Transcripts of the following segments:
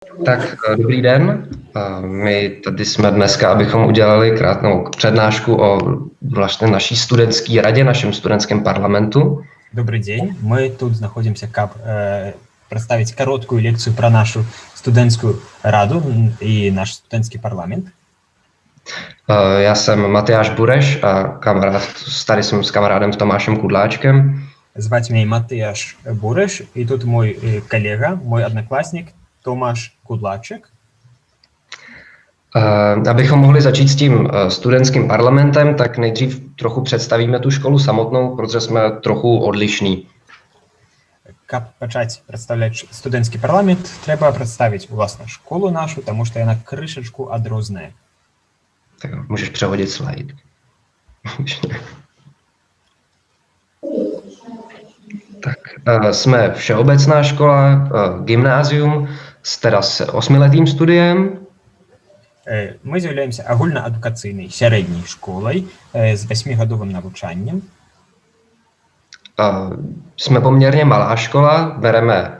Tak dobrý den. My tady jsme dneska, abychom udělali krátkou přednášku o vlastně naší studentské radě, našem studentském parlamentu. Добрый день. Мы тут знаходимся, каб представить короткую лекцию про нашу студентскую раду и наш студентский парламент. Já jsem Matyáš Bureš a tady jsem s kamarádem Tomášem Kudláčkem. Звать меня Матыяш Буреш, и тут мой коллега, мой одноклассник Tomáš Kudláček. Abychom mohli začít s tím studentským parlamentem, tak nejdřív trochu představíme tu školu samotnou, protože jsme trochu odlišní. Каб пачаць прадстаўляць студэнцкі парламент, трэба прадставіць уласна школу нашу, таму што яна крышачку адрозная. Tak můžeš přehodit slide. Tak, jsme všeobecná škola, gymnázium, teda s 8letým studiem. Мы з'яўляемся агульнаадукацыйнай сярэдняй школай з 8гадовым навучаннем. Jsme poměrně malá škola, bereme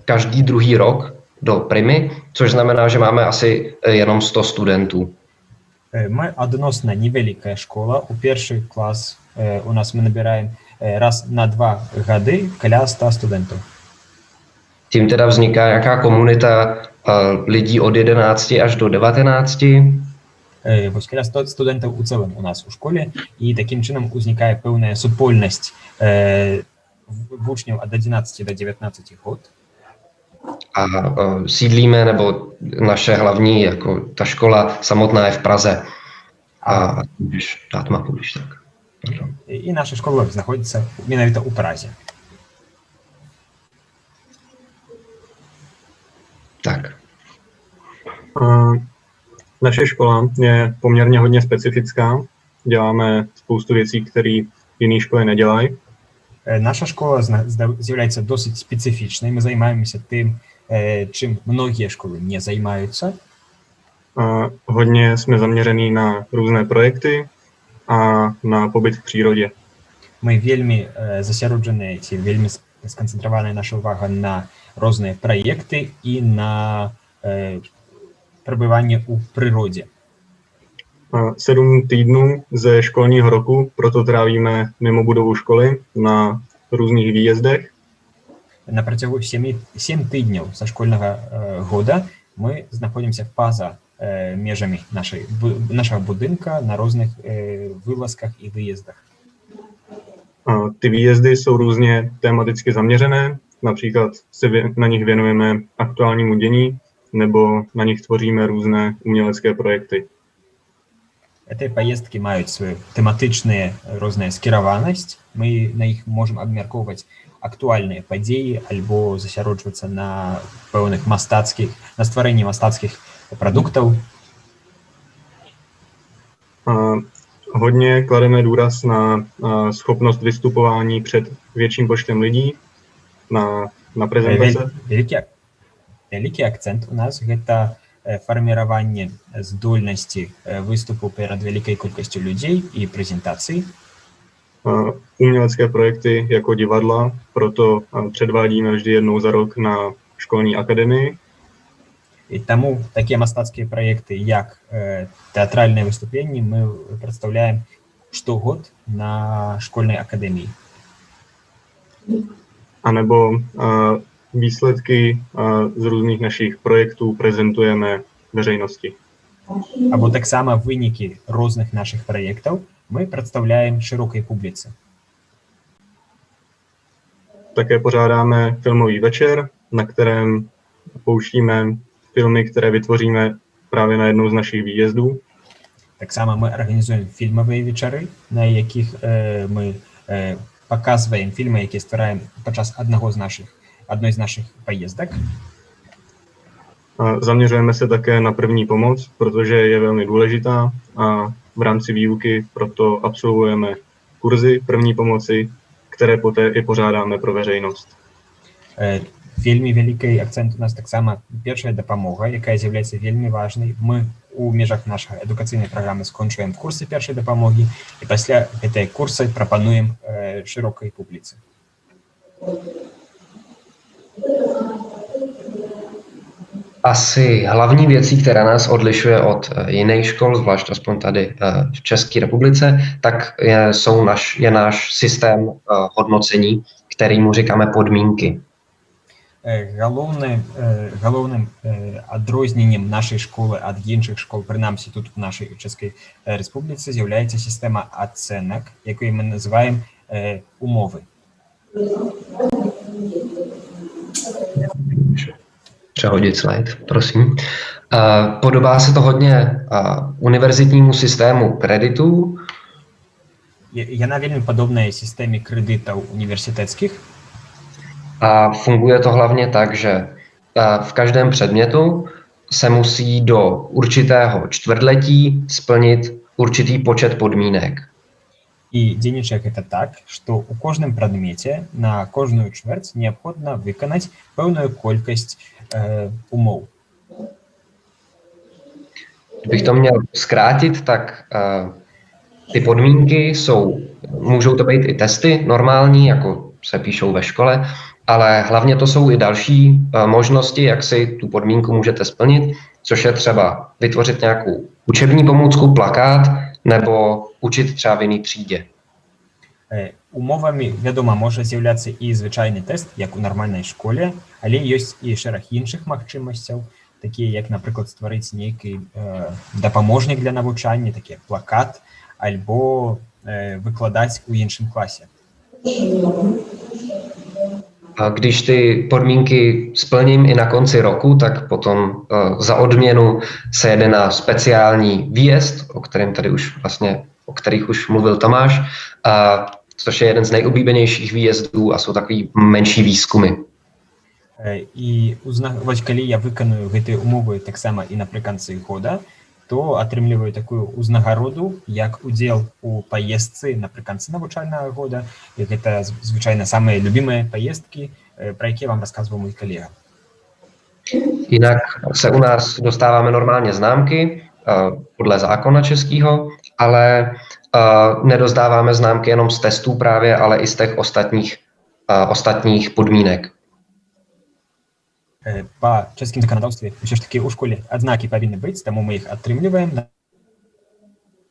každý druhý rok do primy, což znamená, že máme asi jenom 100 studentů. Мы адносна невялікая школа. У першы клас у нас мы набираем раз на 2 гады каля 100 студентов. Tím teda vzniká nějaká komunita lidí od 11 až do 19. Вось каля 100 студентаў у цэлым у нас у школе, і такім чынам узнікае пэўная супольнасць вучняў ад 11 до 19 год. A sídlíme, nebo naše hlavní, jako ta škola samotná je v Praze. A můžeš dát mapu, když tak. І наша школа знаходіцца менавіта ў Празе. Tak. Naše škola je poměrně hodně specifická. Děláme spoustu věcí, které jiné školy nedělají. Наша школа з'яўляецца досыць спецыфічнай. Мы займаемся тым, чым многія школы не займаюцца. Hodně jsme zaměření na různé projekty a na pobyt v přírodě. Мы вельмі засяроджаныя, ці вельмі сканцэнтраваная наша ўвага на розныя праекты і на пребыванне ў прыродзе. 7 týdnů ze školního roku proto trávíme mimo budovu školy na různých výjezdech. На працягу 7 тыдняў са школьнага года мы знаходзімся па-за межамі нашага будынка на розных вылазках і выездах. Ty výjezdy jsou různě tematicky zaměřené, například se na nich věnujeme aktuálnímu dění nebo na nich tvoříme různé umělecké projekty. Гэтыя паездкі маюць сваю тэматычныя розная скіраванасць. Мы на іх можам абмяркоўваць актуальныя падзеі альбо засяроджвацца на пэўных мастацкіх, на стварэнні мастацкіх прадуктаў. Hodně klademe důraz na schopnost vystupování před větším počtem lidí, na prezentace. Вялікі акцэнт у нас гэта фарміраванне здольнасці выступу перад вялікай колькасцю людзей і прэзентацыі. Umělecké projekty jako divadla, proto předvádíme vždy jednou za rok na školní akademii. І таму такія мастацкія праекты, як тэатральныя выступленні, мы прадстаўляем штогод на школьнай акадэміі. A nebo výsledky z různých našich projektů prezentujeme veřejnosti. Або таксама вынікі розных нашых праектаў мы прадстаўляем шырокай публіцы. Také pořádáme filmový večer, na kterém pouštíme filmy, které vytvoříme právě na jednou z našich výjezdů. Таксама мы арганізуем фільмавыя вечары, на якіх мы паказваем фільмы, якія ствараем падчас одной з наших поездок. Zaměřujeme se také na první pomoc, protože je velmi důležitá a v rámci výuky proto absolvujeme kurzy první pomoci, které poté i pořádáme pro veřejnost. Вельмі вялікий акцент у нас таксама першая дапамога, якая з'яўляецца вельмі важнай. Мы у межах нашай адукацыйнай праграмы скончваем курсы першай дапамогі і пасля гэтай курсы прапануем шырокай публіцы. Asi hlavní věcí, která nás odlišuje od jiných škol, zvlášť aspoň tady v České republice, tak je náš systém hodnocení, kterýmu říkáme podmínky. Галоўным адрозненнем нашай школы ад іншых школ, прынамсі тут у нашай Чэшскай Рэспубліцы, з'яўляецца сістэма ацэнак, якую мы называем умовы. Přehodit slide, prosím. Podobá se to hodně univerzitnímu systému kreditů. Яна вельмі падобная сістэме крэдытаў універсітэцкіх. A funguje to hlavně tak, že v každém předmětu se musí do určitého čtvrtletí splnit určitý počet podmínek. І дзейнічае гэта так, што ў кожным прадмеце на кожную чвэрць неабходна выканаць пэўную колькасць умоў. Kdybych to měl zkrátit, tak ty podmínky můžou to být i testy normální, jako se píšou ve škole, ale hlavně to jsou i další možnosti, jak si tu podmínku můžete splnit, což je třeba vytvořit nějakou učební pomůcku, plakát, nebo učit třeba v jiný třídě. Умовамі, вядома, можа з'яўляцца і звычайны тэст, як у нармальнай школе, але ёсць і шэраг іншых магчымасцяў, такія як, напрыклад, стварыць нейкі дапаможнік для навучання, такі як плакат, альбо выкладаць у іншым класе. A když ty podmínky splním i na konci roku, tak potom za odměnu se jede na speciální výjezd, o kterých už mluvil Tomáš, což je jeden z nejoblíbenějších výjezdů a jsou takový menší výzkumy. І калі я выканую гэтыя умовы таксама і напрыканцы года, то атрымліваю такую ўзнагароду, як удзел у паездцы напрыканцы навучальнага года. І гэта звычайна самыя любімыя паездкі, про якія вам рассказывал мой коллега. Jinak se u nás dostáváme normálně známky podle zákona českého, ale nedozdáváme známky jenom z testů právě, ale i z těch ostatních podmínek. По чэшскім заканадаўстве ўсё ж такі ў школе адзнакі павінны быць, таму мы іх атрымліваем,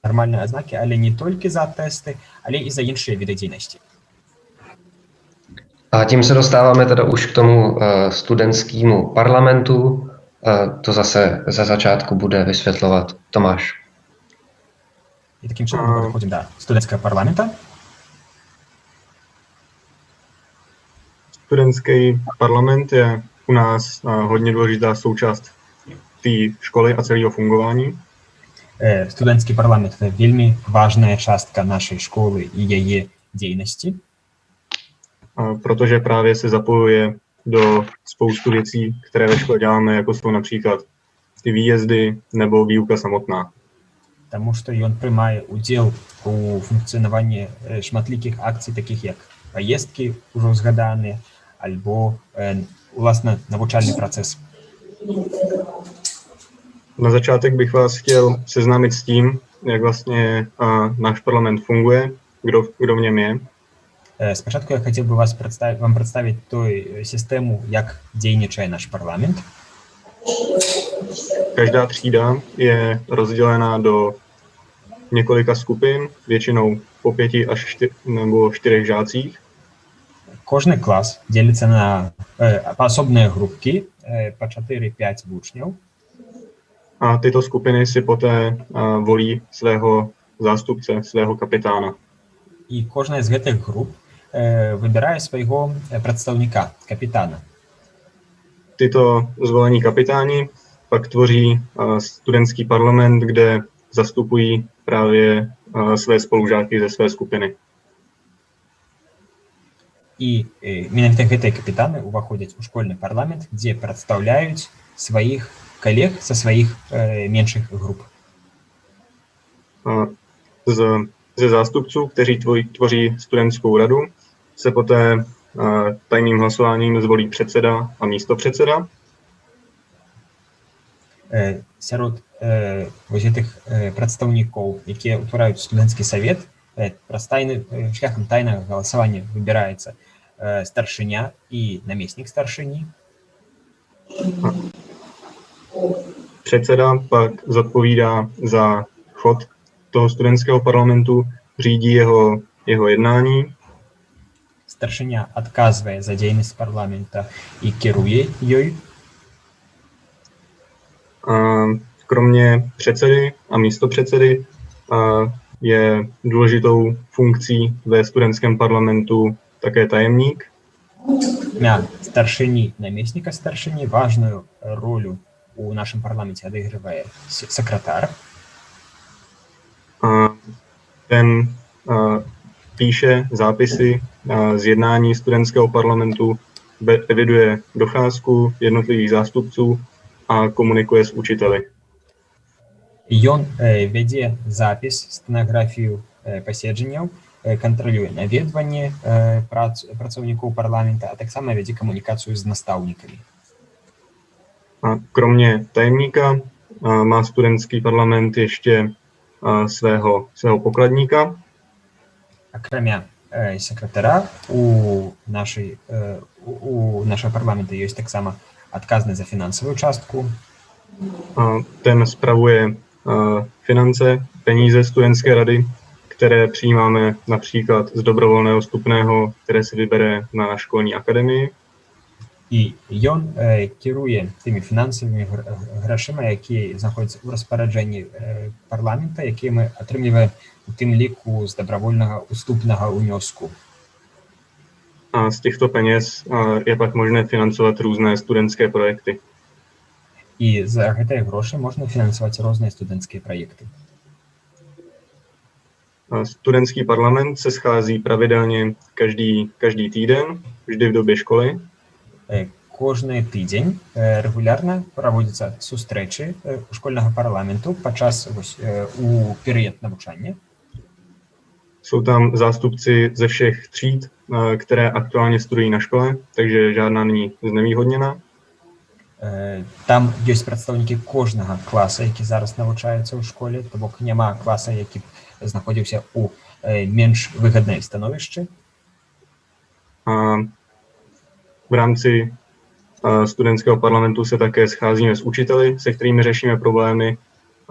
нармальныя адзнакі, але не толькі за тэсты, але і за іншыя віды дзейнасці. A tím se dostáváme teda už k tomu studentskému parlamentu. To zase ze začátku bude vysvětlovat Tomáš. І таким чынам мы пераходзім да студэнцкага парламента. Studentský parlament je u nás hodně důležitá součást té školy a celého fungování. Студэнцкі парламент – это вельмі важная частка нашай школы і яе дзейнасці. Protože právě se zapojuje do spoustu věcí, které ve škole děláme, jako jsou například ty výjezdy nebo výuka samotná. Таму што ён прымае ўдзел у функцыянаванні шматлікіх акцый, такіх як паездкі, ужо згаданыя, альбо уласна навучальный процесс. Na začátek bych vás chtěl seznámit s tím, jak vlastně náš parlament funguje, kdo v něm je. Спачатку я хацеў бы вам прадставіць той сістэму, як дзейнічае наш парламент. Každá třída je rozdělena do několika skupin, většinou po 5 až 4 žácích. Кожны клас дзеліцца на асобныя групкі па 4-5 вучняў. A tyto skupiny si poté volí svého zástupce, svého kapitána. І кожная з гэтых груп выбірае свайго прадстаўніка, капітана. Tyto zvolení kapitáni pak tvoří studentský parlament, kde zastupují právě své spolužáky ze své skupiny. І менавіта гэтыя капітаны ўваходзяць у школьны парламент, дзе прадстаўляюць сваіх калег са сваіх меншых груп. Ze zástupců, kteří tvoří studentskou radu, se poté tajným hlasováním zvolí předseda a místopředseda. Сярод гэтых прадстаўнікоў, якія ўтвараюць студэнцкі савет, шляхам тайнага галасавання выбіраецца старшыня і намеснік старшыні. Předseda pak zodpovídá za chod toho studentského parlamentu, řídí jeho jednání. Старшыня адказвае за дзейнасць парламента і кіруе ёй. Kromě předsedy a místopředsedy je důležitou funkcí ve studentském parlamentu také tajemník. Імя старшыні, намесніка старшыні важную ролю у нашым парламенце адыгрывае сакратар. Ten píše zápisy z jednání studentského parlamentu, eviduje docházku jednotlivých zástupců a komunikuje s učiteli. Ён вядзе запіс, стэнаграфію паседжанняў, кантралюе наведванне працоўнікоў парламента, а таксама вядзе камунікацыю з настаўнікамі. Kromě tajemníka má studentský parlament ještě svého pokladníka. Акрамя сакратара у нашага парламента ёсць таксама адказны за фінансавую частку. Ten spravuje finance, peníze studentské rady, které přijímáme například z dobrovolného vstupného, které si vybere na školní akademii. І ён кіруе тымі фінансавымі грашыма, якія знаходзяцца ў распараджэнні парламента, якія мы атрымліваем у тым ліку з добровольного уступного унёску. A z těchto peněz je pak možné financovat různé studentské projekty. І за гэтыя грошы можна фінансаваць розныя студэнцкія праекты. Studentský parlament se schází pravidelně každý týden, vždy v době školy. Кожны тыдзень регулярна праводзяцца сустрэчы школьнага парламенту падчас у перыяд навучання. Jsou tam zástupci ze všech tříd, které aktuálně studují na škole, takže žádná není znevýhodněna. Там ёсць прадстаўнікі кожнага класа, які зараз навучаецца ў школе, то бок няма класа, які знаходзіўся ў менш выгаднай становішчы. V rámci studentského parlamentu se také scházíme s učiteli, se kterými řešíme problémy,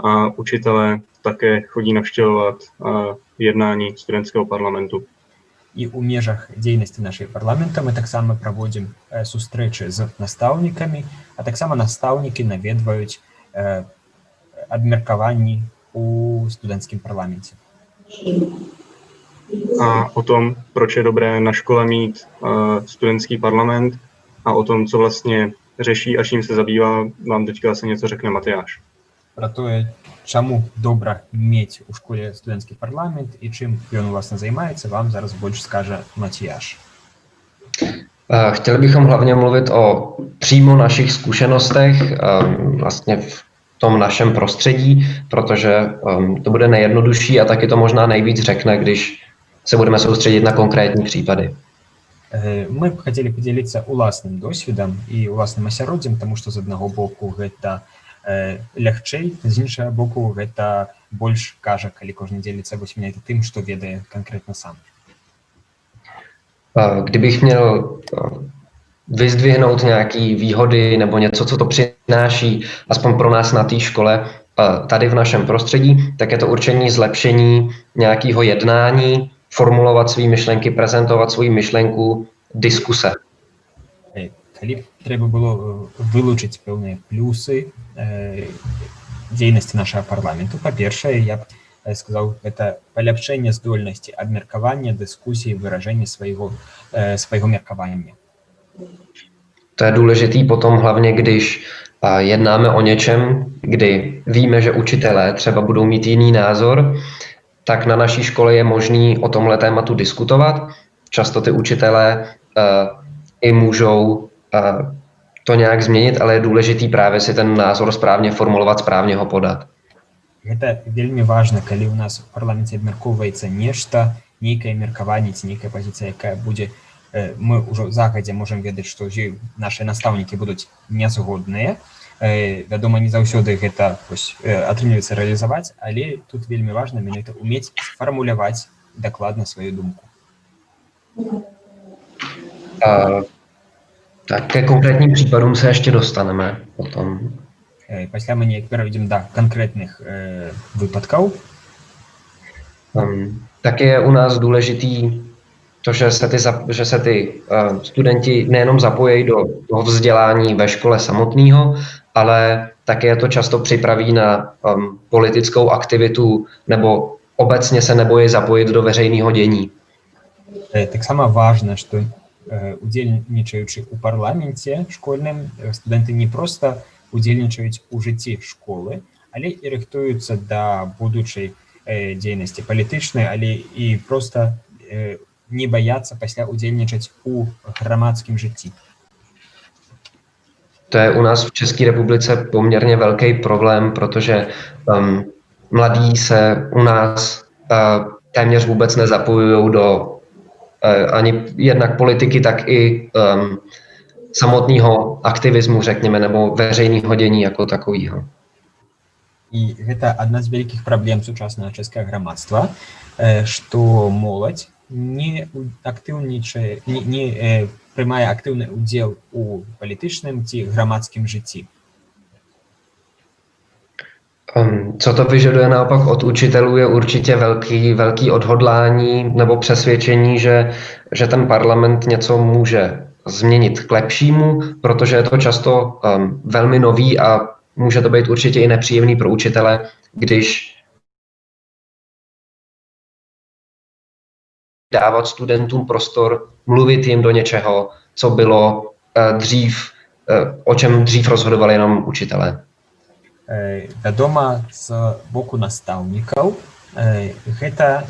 a učitelé také chodí navštěvovat jednání studentského parlamentu. І ў межах дзейнасці нашай парламента мы таксама праводзім сустрэчы з настаўнікамі, а таксама настаўнікі наведваюць абмеркаванні у студэнцкім парламенце. A o tom, proč je dobré na škole mít studentský parlament a o tom, co vlastně řeší a čím se zabývá, vám teďka asi něco řekne Matyáš. Про тое, чаму добра мець у школе студэнцкі парламент і чым ён власне займаецца, vám зараз больш скажа Matyáš. Chtěli bychom hlavně mluvit o přímo našich zkušenostech vlastně v tom našem prostředí, protože to bude nejjednodušší a taky to možná nejvíc řekne, když se budeme soustředit na konkrétní případy. Мы б хацелі падзяліцца уласным досведам і уласным асяроддзем, таму што з аднаго боку гэта лягчэй, з іншага боку гэта больш кажа, калі кожны дзеліцца вось менавіта тым, што ведае канкрэтна сам. Kdybych měl vyzdvihnout nějaké výhody nebo něco, co to přináší, aspoň pro nás na té škole, tady v našem prostředí, tak je to určení zlepšení nějakého jednání, formulovat své myšlenky, prezentovat svou myšlenku, diskuse. Калі трэба было вылучыць пэўныя плюсы дзейнасці нашага парламенту, па-першае, я б сказаў, гэта паляпшэнне здольнасці абмеркавання, дыскусіі, выражэння свайго меркавання. To je důležitý potom hlavně, když jednáme o něčem, kdy víme, že učitelé třeba budou mít jiný názor, tak na naší škole je možný o tomhle tématu diskutovat. Často ty učitelé i můžou to nějak změnit, ale je důležitý právě si ten názor správně formulovat, správně ho podat. Гэта вельмі важна, калі у нас у парламенце абмяркоўваецца нешта, нейкае меркаванне ці нейкая пазіцыя, якая будзе, мы ўжо загадзя можам ведаць, што нашыя настаўнікі будуць нязгодныя. Вядома, не заўсёды гэта атрымліваецца рэалізаваць, але тут вельмі важна менавіта ўмець сфармуляваць дакладна сваю думку. Tak ke konkrétním případům se ještě dostaneme potom. Пасля мы неяк перайдзем да канкрэтных выпадкаў. Tak je u nás důležitý to, že se ty studenti nejenom zapojí do toho vzdělání ve škole samotného, ale také to často připraví na politickou aktivitu nebo obecně se nebojí zapojit do veřejného dění. Так само важно, што удзельнічаючы ў парламенце школьным, студэнты не проста удзельнічаюць у жыцці школы, але і рыхтуюцца да будучай дзейнасці палітычнай, але і проста не баяцца пасля удзельнічаць у грамадскім жыцці. To je u nás v České republice poměrně velký problém, protože mladí se u nás téměř vůbec nezapojují do ani jednak politiky, tak i samotného aktivismu, řekněme, nebo veřejného dění jako takového. І гэта адна з вялікіх праблем сучаснага чэшскага грамадства, што моладзь не актыўнічае, не прымае актыўны ўдзел у палітычным ці грамадскім жыцці. Co to vyžaduje naopak od učitelů, je určitě velký odhodlání nebo přesvědčení, že ten parlament něco může změnit k lepšímu, protože je to často velmi nový a může to být určitě i nepříjemný pro učitele, když dávat studentům prostor, mluvit jim do něčeho, co bylo dřív, o čem dřív rozhodovali jenom učitelé. Вядома, з боку настаўнікаў гэта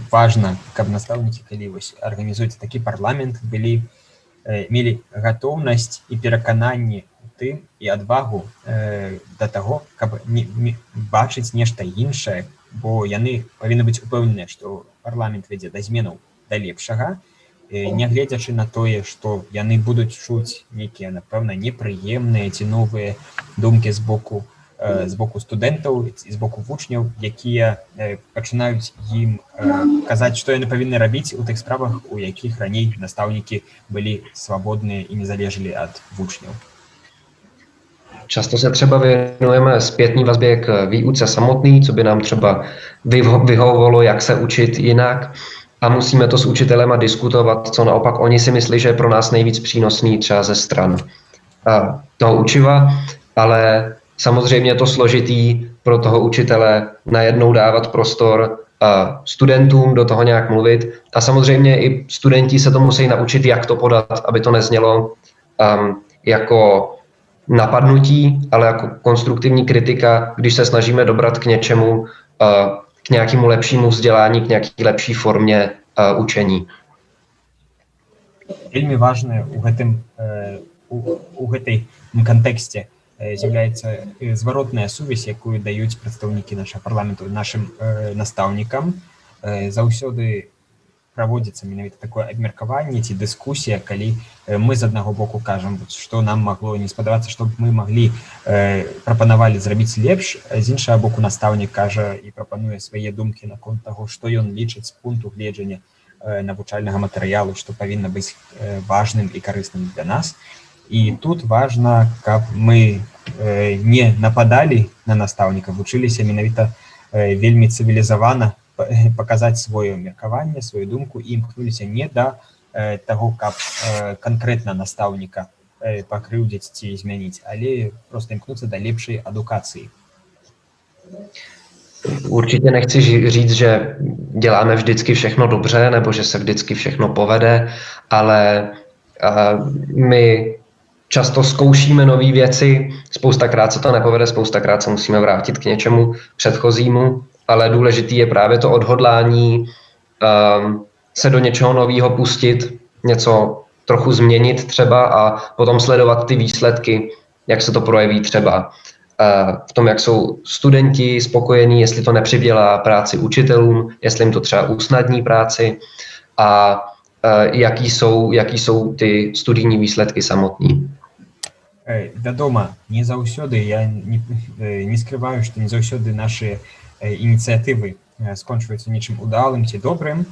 важна, каб настаўнікі, калі арганізуюць такі парламент, мелі гатоўнасць і перакананне у тым і адвагу да таго, каб бачыць нешта іншае, бо яны павінны быць упэўненыя, што парламент вядзе да зменаў да лепшага, нягледзячы на тое, што яны будуць чуць нейкія, напэўна, непрыемныя ці новыя думкі з боку студэнтаў і з боку вучняў, якія пачынаюць ім казаць, што яны павінны рабіць у тых справах, у якіх раней настаўнікі былі свабодныя і не залежалі ад вучняў. Často se třeba věnujeme zpětní vazbě k výuce samotný, co by nám třeba vyhovovalo, jak se učit jinak, a musíme to s učitelema diskutovat, co naopak oni si myslí, že je pro nás nejvíc přínosný třeba ze stran toho učiva, ale samozřejmě je to složitý pro toho učitele najednou dávat prostor studentům, do toho nějak mluvit, a samozřejmě i studenti se to musí naučit, jak to podat, aby to neznělo jako napadnutí, ale jako konstruktivní kritika, když se snažíme dobrat k něčemu, k nějakému lepšímu vzdělání, k nějaké lepší formě učení. Вельмі важна у гэтай кантэксце з'яўляецца зваротная сувязь, якую даюць прадстаўнікі нашага парламенту нашым настаўнікам. Заўсёды праводзіцца менавіта такое абмеркаванне ці дыскусія, калі мы з аднаго боку кажам, што нам магло не спадабацца, што мы маглі прапанавалі зрабіць лепш, з іншага боку настаўнік кажа і прапануе свае думкі наконт таго, што ён лічыць з пункту гледжання навучальнага матэрыялу, што павінна быць важным і карысным для нас. І тут важна, каб мы не нападалі на настаўніка, вучыліся менавіта вельмі цывілізавана паказаць сваё меркаванне, сваю думку, і імкнуліся не да таго, каб канкрэтна настаўніка пакрыўдзіць ці змяніць, але просто імкнуцца да лепшай адукацыі. Určitě nechci říct, že děláme vždycky všechno dobře, nebo že se vždycky všechno povede, ale my často zkoušíme nové věci, spoustakrát se to nepovede, spoustakrát se musíme vrátit k něčemu předchozímu, ale důležitý je právě to odhodlání se do něčeho nového pustit, něco trochu změnit třeba a potom sledovat ty výsledky, jak se to projeví třeba v tom, jak jsou studenti spokojení, jestli to nepřidělá práci učitelům, jestli jim to třeba usnadní práci a jaký jsou ty studijní výsledky samotný. Вядома, не заўсёды, я не скрываю, што не заўсёды нашы ініцыятывы скончваюцца нечым удалым ці добрым,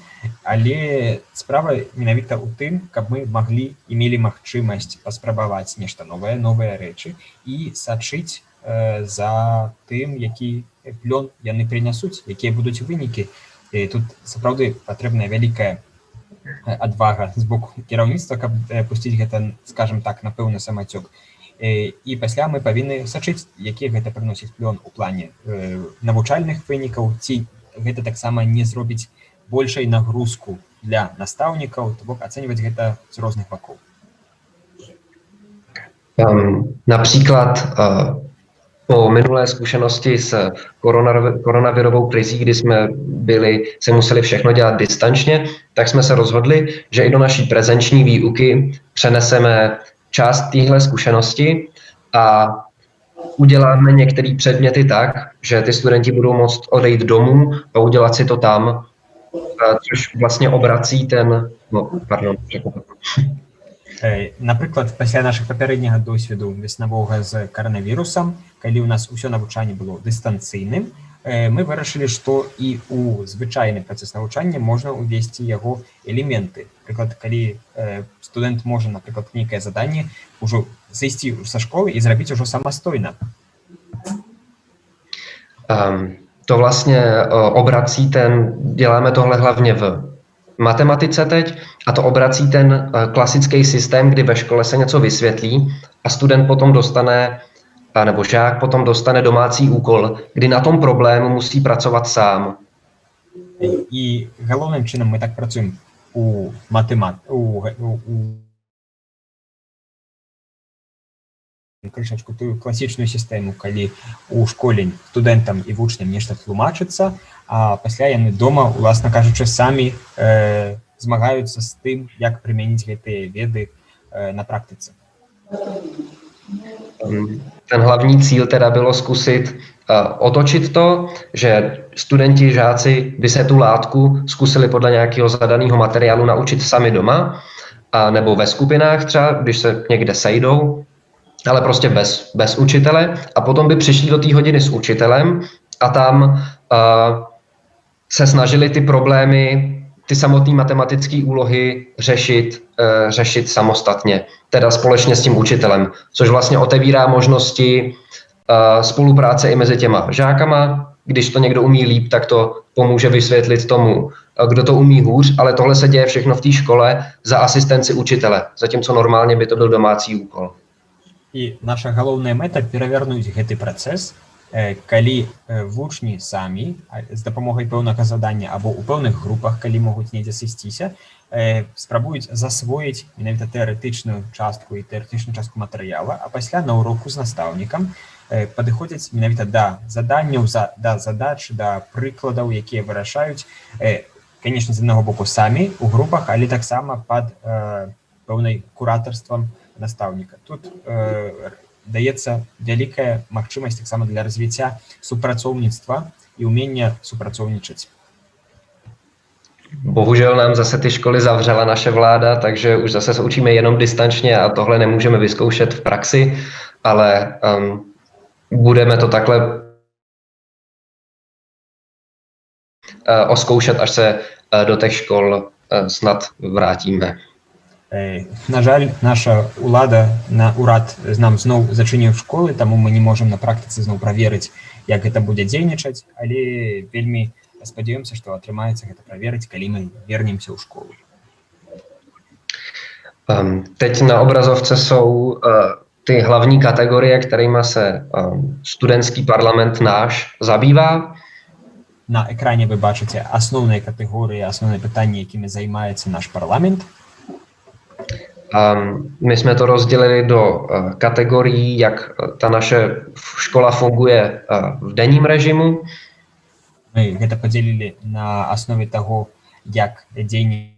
але справа менавіта ў тым, каб мы мелі магчымасць паспрабаваць нешта новае, новыя рэчы і сачыць за тым, які плён яны прынясуць, якія будуць вынікі. І тут сапраўды патрэбная вялікая адвага з боку кіраўніцтва, каб пусціць гэта, скажем так, на пэўны самацёк. І пасля мы павінны сачыць, які гэта прыносіць плён у плане навучальных вынікаў, ці гэта таксама не зробіць большай нагрузку для настаўнікаў, то бок ацэньваць гэта з розных бакоў. Například po minulé zkušenosti s koronavirovou krizí, kdy jsme se museli všechno dělat distančně, tak jsme se rozhodli, že i do naší prezenční výuky přeneseme část téhle zkušenosti a uděláme některé předměty tak, že ty studenti budou moct odejít domů a udělat si to tam, což vlastně obrací ten... Напрыклад, пасля нашых папярэдняга досведу веснавога з каранавірусам, калі ў нас усё навучанне было дыстанцыйным, мы вырашылі, што і ў звычайны працэс навучання можна ўвесці яго элементы. Напрыклад, калі студэнт можа, напрыклад, нейкае заданне ўжо зайсці са школы і зрабіць ужо самастойна. To vlastně obrací děláme tohle hlavně v matematice teď, a to obrací ten klasický systém, kdy ve škole se něco vysvětlí a student potom dostane, nebo žák potom dostane domácí úkol, kdy na tom problému musí pracovat sám. I hlavním činom my tak pracujeme u крышачку тую класічную сістэму, калі у школе студэнтам і вучням нешта тлумачыцца, а пасля яны дома, уласна кажучы, самі змагаюцца з тым, як прымяніць гэтыя веды на практиce. Ten hlavní cíl teda bylo zkusit otočit to, že studenti, žáci by se tu látku zkusili podle nějakého zadaného materiálu naučit sami doma, a nebo ve skupinách třeba, když se někde sejdou, ale prostě bez učitele, a potom by přišli do té hodiny s učitelem a tam se snažili ty problémy, ty samotné matematické úlohy řešit samostatně, teda společně s tím učitelem, což vlastně otevírá možnosti spolupráce i mezi těma žákama. Když to někdo umí líp, tak to pomůže vysvětlit tomu, kdo to umí hůř, ale tohle se děje všechno v té škole za asistenci učitele, zatímco normálně by to byl domácí úkol. І наша галоўная мэта перавярнуць гэты працэс, калі вучні самі з дапамогай пэўнага задання або ў пэўных групах, калі могуць недзе сысціся, спрабуюць засвоіць менавіта тэарэтычную частку і тэарэтычную частку матэрыяла, а пасля на уроку з настаўнікам падыходзяць менавіта да заданняў, да задач, да прыкладаў, якія вырашаюць, канешне, з аднаго боку самі ў групах, але таксама пад пэўнай куратарствам настаўніка. Тут даецца вялікая магчымасць таксама для развіцця супрацоўніцтва і ўмення супрацоўнічаць. Bohužel nám zase ty školy zavřela naše vláda, takže už zase se učíme jenom distančně a tohle nemůžeme vyzkoušet v praxi, ale budeme to takhle oskoušet, až se do těch škol snad vrátíme. На жаль, наша урад нам зноў зачыніў школы, таму мы не можам на практыцы зноў праверыць, як гэта будзе дзейнічаць, але вельмі спадзяёмся, што атрымаецца гэта праверыць, калі мы вернемся ў школу. Teď na obrazovce jsou ty hlavní kategorie, kterými se studentský parlament náš zabývá. На экране вы бачыце асноўныя катэгорыі, асноўныя пытанні, якімі займаецца наш парламент. My jsme to rozdělili do kategorií, jak ta naše škola funguje v denním režimu. My to podělili na основе toho, jak dění.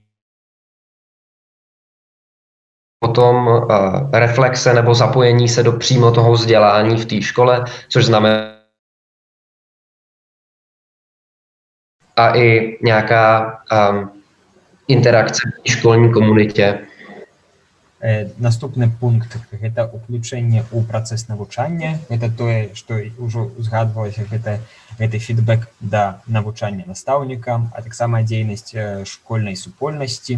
Potom reflexe nebo zapojení se do přímo toho vzdělání v té škole, což znamená a i nějaká interakce v školní komunitě. Наступны пункт – гэта ўключэнне ў працэс навучання. Гэта тое, што ўжо узгадвалася, гэты фідбэк да навучання настаўнікам, а таксама дзейнасць школьнай супольнасці.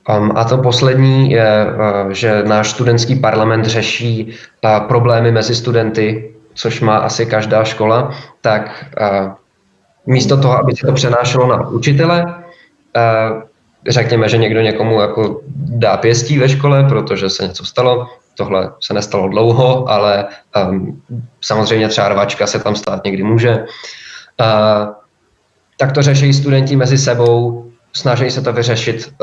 A to poslední je, že náš studentský parlament řeší problémy mezi studenty, což má asi každá škola, tak místo toho, aby se to přenášelo na učitele, řekněme, že někdo někomu jako dá pěstí ve škole, protože se něco stalo. Tohle se nestalo dlouho, ale samozřejmě třeba rvačka se tam stát někdy může. Tak to řeší studenti mezi sebou, snaží se to vyřešit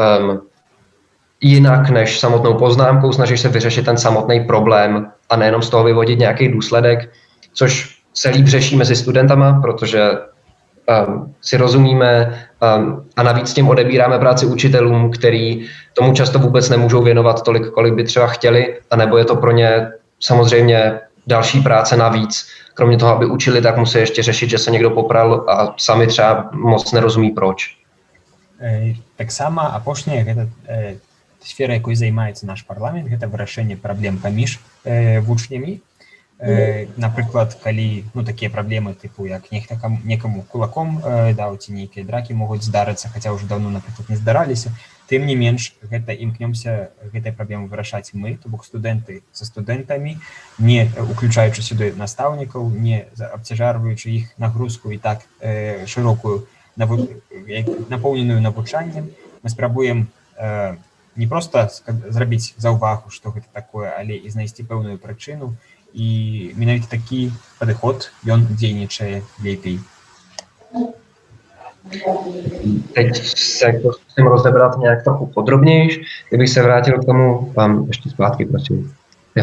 jinak než samotnou poznámkou, snaží se vyřešit ten samotný problém a nejenom z toho vyvodit nějaký důsledek, což se líp řeší mezi studentama, protože si rozumíme a navíc tím odebíráme práci učitelům, který tomu často vůbec nemůžou věnovat tolik, kolik by třeba chtěli, anebo je to pro ně samozřejmě další práce navíc. Kromě toho, aby učili, tak musí ještě řešit, že se někdo popral a sami třeba moc nerozumí proč. Так само апошняя гэта сфера, якой займаецца наш парламент, гэта вырашэнне праблем паміж вучнямі. Напрыклад, калі такія праблемы тыпу як нехта некаму кулаком даў ці нейкія дракі могуць здарыцца, хаця ўжо даўно, напрыклад, не здараліся, тым не менш гэта імкнёмся гэтай праблемы вырашаць мы, то бок студэнты са студэнтамі, не уключаючы сюды настаўнікаў, не абцяжарваючы іх нагрузку і так шырокую, напоўненую навучаннем. Мы спрабуем не проста зрабіць заўвагу, што гэта такое, але і знайсці пэўную прычыну, і менавіта такі падыход, ён дзейнічае лепей. Teď se to zkusím rozebrat nějak trochu podrobněji. Kdybych se vrátil k tomu, ještě zpátky, prosím.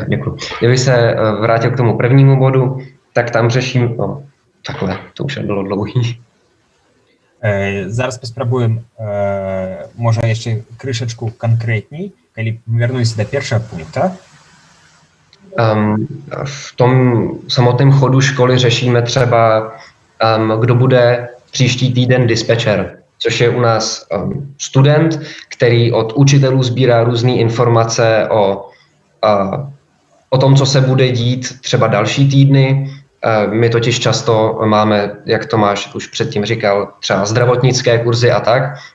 Děkuji. Kdybych se vrátil k tomu prvnímu bodu, tak tam řeším, takhle, to už bylo dlouhý. Зараз паспрабуем, можа яшчэ крышачку канкрэтней, калі вярнуся да першага пункта. V tom samotném chodu školy řešíme třeba, kdo bude příští týden dispečer, což je u nás student, který od učitelů sbírá různé informace o tom, co se bude dít třeba další týdny. My totiž často máme, jak Tomáš už předtím říkal, třeba zdravotnické kurzy a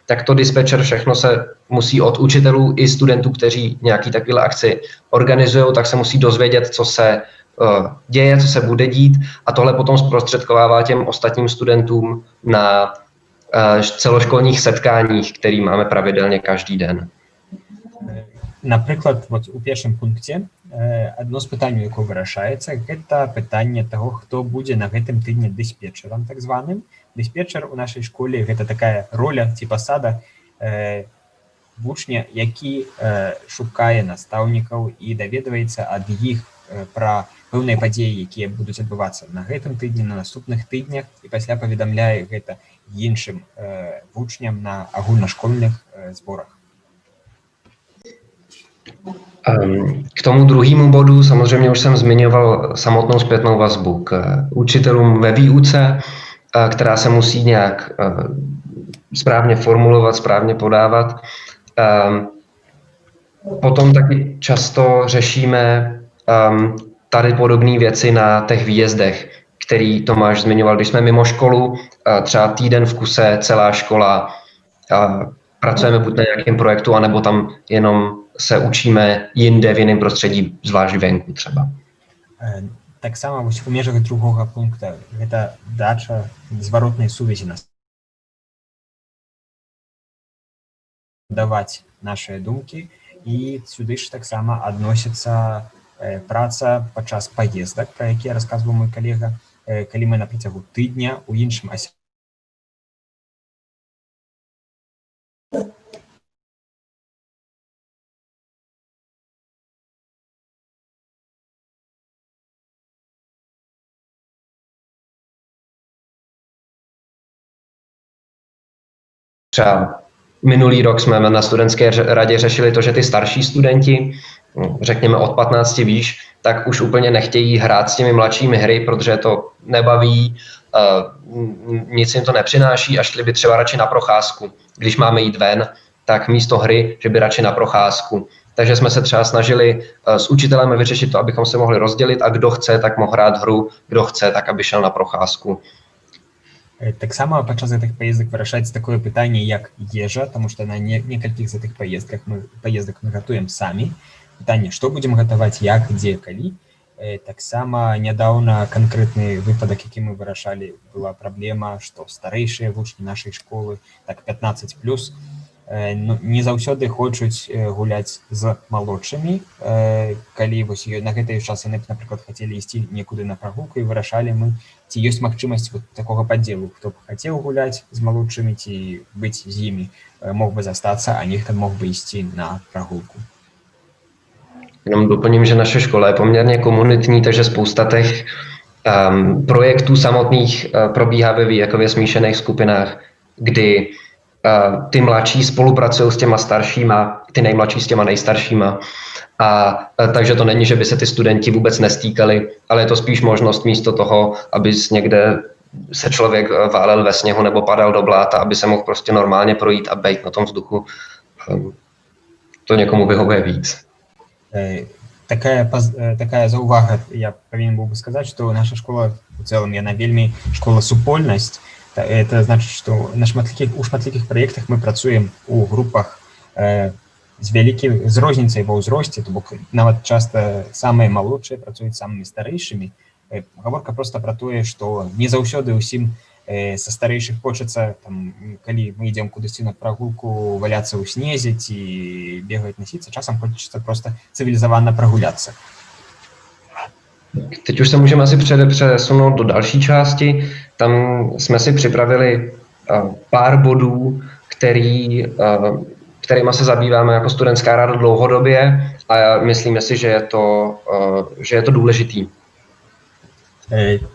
tak to dispečer všechno se musí od učitelů i studentů, kteří nějaký takovýhle akci organizují, tak se musí dozvědět, co se děje, co se bude dít a tohle potom zprostředkovává těm ostatním studentům na celoškolních setkáních, které máme pravidelně každý den. Напрыклад, у першым пункце адно з пытанняў, якое вырашаецца, гэта пытанне таго, хто будзе на гэтым тыдні дыспетчерам, так званым. Дыспетчер у нашай школе гэта такая роля ці пасада вучня, які шукае настаўнікаў і даведваецца ад іх пра пэўныя падзеі, якія будуць адбывацца на гэтым тыдні, на наступных тыднях, і пасля паведамляе гэта іншым вучням на агульнашкольных зборах. K tomu druhému bodu samozřejmě už jsem zmiňoval samotnou zpětnou vazbu k učitelům ve výuce, která se musí nějak správně formulovat, správně podávat. Potom taky často řešíme tady podobné věci na těch výjezdech, který Tomáš zmiňoval, když jsme mimo školu, třeba týden v kuse, celá škola, pracujeme buď na nějakém projektu, anebo tam jenom se učíme jinde v jiném prostředí, zvlášť venku třeba. Так само вось у межах другога пункта гэта дача зваротнай сувязі нас даваць нашыя думкі, і сюды ж таксама адносіцца праца падчас паездак, пра якія расказваў мой калега, калі мы на працягу тыдня у іншым Třeba minulý rok jsme na studentské radě řešili to, že ty starší studenti, řekněme od 15 výš, tak už úplně nechtějí hrát s těmi mladšími hry, protože to nebaví, nic jim to nepřináší a šli by třeba radši na procházku. Když máme jít ven, tak místo hry, že by radši na procházku. Takže jsme se třeba snažili s učitelem vyřešit to, abychom se mohli rozdělit a kdo chce, tak mohl hrát hru, kdo chce, tak aby šel na procházku. Таксама падчас гэтых паездак вырашаецца такое пытанне, як ежа, таму што на некалькіх з гэтых паездак мы гатуем самі. Пытанне, што будзем гатаваць, як, дзе, калі. Таксама нядаўна канкрэтны выпадак, які мы вырашалі, была праблема, што старэйшыя вучні нашай школы, так 15+, не заўсёды хочуць гуляць з малодшымі. Калі вось на гэты час яны, напрыклад, хацелі ісці некуды на прагулку, і вырашалі мы, ці ёсць магчымасць вот такога падзелу, хто б хацеў гуляць з малодшымі, ці быць з імі, мог бы застацца, а нехта мог бы ісці на прагулку. Jenom doplním, že naše škola je poměrně komunitní, takže spousta těch projektů samotných probíhá ve výjekově smíšených skupinách, kdy ty mladší spolupracují s těma staršíma, ty nejmladší s těma nejstaršíma. Takže to není, že by se ty studenti vůbec nestýkali, ale je to spíš možnost místo toho, aby někde se člověk válel ve sněhu nebo padal do bláta, aby se mohl prostě normálně projít a bejt na tom vzduchu. To někomu vyhovuje víc. Такая заўвага, я павінен быў бы сказаць, што наша школа у цэлым яна вельмі школа супольнасць. Это значыць, што у шматлікіх праектах мы працуем у групах з розніцай ва ўзросце, то бок нават часта самыя малодшыя працуюць самымі старэйшымі. Гаворка проста пра тое, што не заўсёды ўсім са старэйшых хочацца, калі мы ідзем кудысьці на прагулку, валяцца ў снезе ці бегаць носіцца, часам хочацца проста цивилизованно прогуляться. Teď už se můžeme asi přesunout do další části. Tam jsme si připravili pár bodů, kterýma se zabýváme jako studentská rada dlouhodobě a myslíme si, že je to důležitý.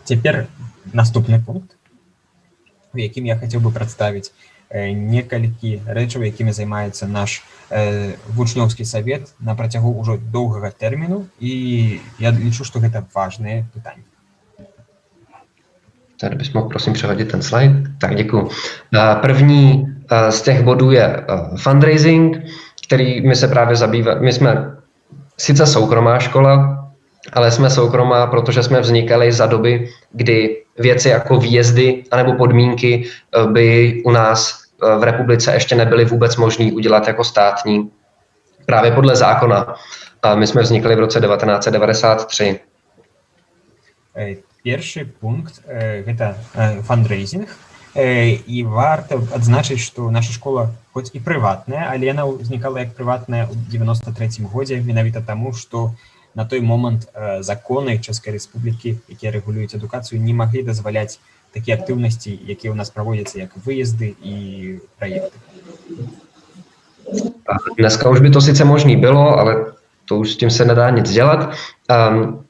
Теперь наступный пункт, у якім я хацеў бы прадставіць некалькі рэчаў, якімі займаецца наш вучнёўскі савет на працягу ўжо доўгага тэрміну, і я лічу, што гэта важныя пытанні. Tady bys mohl prosím přehodit ten slide. Tak děkuji. První z těch bodů je fundraising, který my se právě zabýváme. My jsme sice soukromá škola, ale jsme soukromá, protože jsme vznikali za doby, kdy věci jako výjezdy anebo podmínky by u nás v republice ještě nebyly vůbec možné udělat jako státní. Právě podle zákona. My jsme vznikli v roce 1993. Першы пункт гэта фандрейзинг, і варта адзначыць, што наша школа хоць і прыватная, але яна ўзнікала як прыватная ў 93-м годзе менавіта таму, што на той момант законы Чэшскай Рэспублікі, якія рэгулююць адукацыю, не маглі дазваляць такія актыўнасці, якія ў нас праводзяцца, як выезды і праекты. Dneska už by to sice možný bylo, ale to už s tím se nedá nic dělat.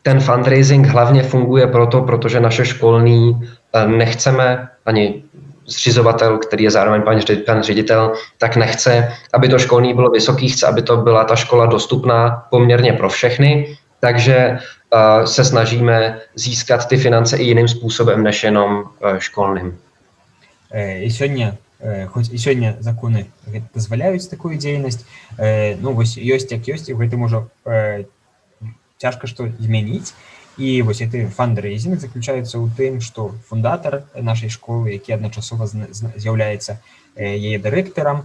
Ten fundraising hlavně funguje protože naše školní nechceme, ani zřizovatel, který je zároveň pan ředitel, tak nechce, aby to školní bylo vysoký, chce, aby to byla ta škola dostupná poměrně pro všechny, takže se snažíme získat ty finance i jiným způsobem, než jenom školným. Хоць і сёння законы дазваляюць такую дзейнасць, ну вось ёсць як ёсць, і гэтым ужо цяжка што змяніць. І вось гэты фандрейзинг заключаецца ў тым, што фундатар нашай школы, які адначасова з'яўляецца яе дырэктарам,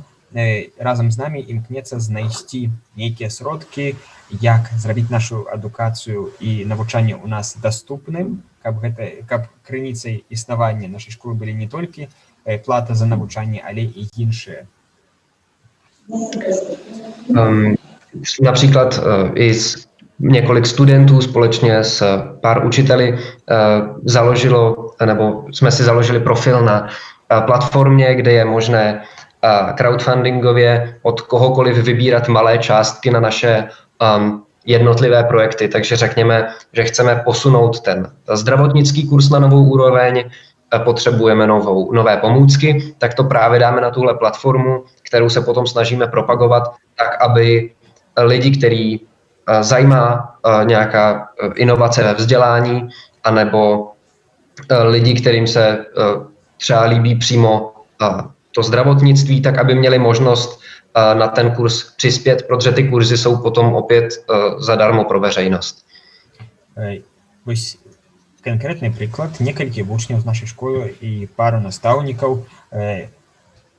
разам з намі імкнецца знайсці нейкія сродкі, як зрабіць нашу адукацыю і навучанне ў нас даступным, каб крыніцай існавання нашай школы былі не толькі плата за навучанне, ale i іншые. Například i několik studentů společně s pár učiteli jsme si založili profil na platformě, kde je možné crowdfundingově od kohokoliv vybírat malé částky na naše jednotlivé projekty. Takže řekněme, že chceme posunout ten zdravotnický kurz na novou úroveň, potřebujeme nové pomůcky, tak to právě dáme na tuhle platformu, kterou se potom snažíme propagovat, tak aby lidi, který zajímá nějaká inovace ve vzdělání, anebo lidi, kterým se třeba líbí přímo to zdravotnictví, tak aby měli možnost na ten kurz přispět, protože ty kurzy jsou potom opět zadarmo pro veřejnost. Конкретный приклад. Некалькі вучняў з нашай школы і пару настаўнікаў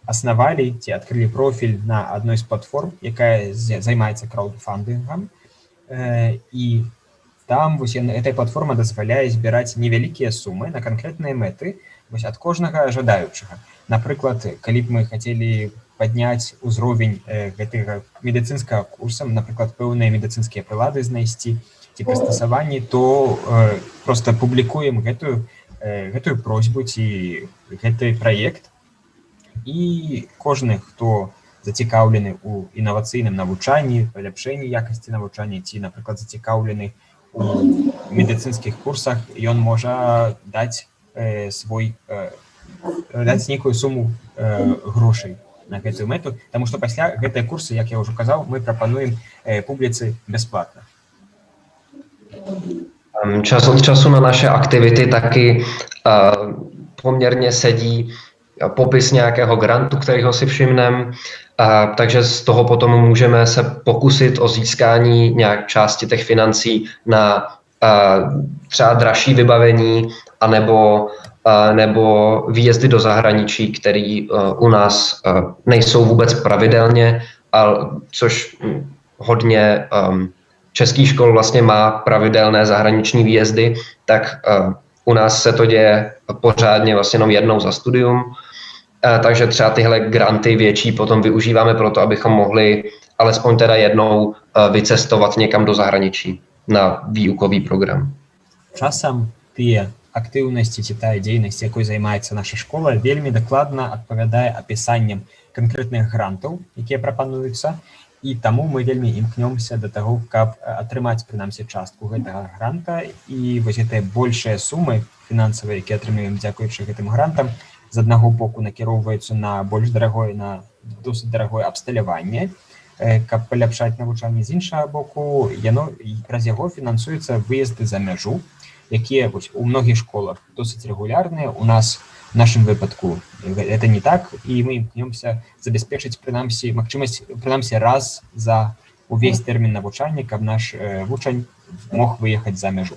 аснавалі ці адкрылі профіль на адной з платформ, якая займаецца краўдфандынгам. І там эта платформа дазваляе збіраць невялікія сумы на канкрэтныя мэты ад кожнага жадаючага. Напрыклад, калі б мы хацелі падняць узровень гэтага медыцынскага курса, напрыклад, пэўныя медыцынскія прылады знайсці ці прыстасаванні, то проста публікуем гэтую просьбу ці гэты праект. І кожны, хто зацікаўлены ў інавацыйным навучанні, паляпшэнні якасці навучання ці, напрыклад, зацікаўлены у медыцынскіх курсах, ён можа даць нейкую суму грошай на гэтую мэту, таму што пасля гэтыя курсы, як я ўжо казаў, мы прапануем публіцы бясплатна. Čas od času na naše aktivity taky poměrně sedí popis nějakého grantu, kterého si všimneme, takže z toho potom můžeme se pokusit o získání nějak části těch financí na třeba dražší vybavení nebo výjezdy do zahraničí, které u nás nejsou vůbec pravidelně, což hodně českých škol vlastně má pravidelné zahraniční výjezdy, tak u nás se to děje pořádně vlastně jenom jednou za studium. Takže třeba tyhle granty větší potom využíváme pro to, abychom mohli alespoň teda jednou vycestovat někam do zahraničí na výukový program. Časem tie актыўнасці ці тая дзейнасць, якой займаецца наша школа, вельмі дакладна адпавядае апісанням канкрэтных грантаў, якія прапануюцца, і таму мы вельмі імкнёмся да таго, каб атрымаць прынамсі частку гэтага гранта, і вось гэтыя большыя сумы фінансавыя, якія атрымаем дзякуючы гэтым грантам, з аднаго боку накіроўваюцца на больш дарагое, на досыць дарагое абсталяванне, каб паляпшаць навучанне. З іншага боку, праз яго фінансуюцца выезды за мяжу, якія у многіх школах досыць рэгулярныя. У нас, в нашым выпадку, это не так, і мы імкнёмся забяспечыць магчымасць прынамсі раз за увесь тэрмін навучання, каб наш вучань мог выехаць за мяжу.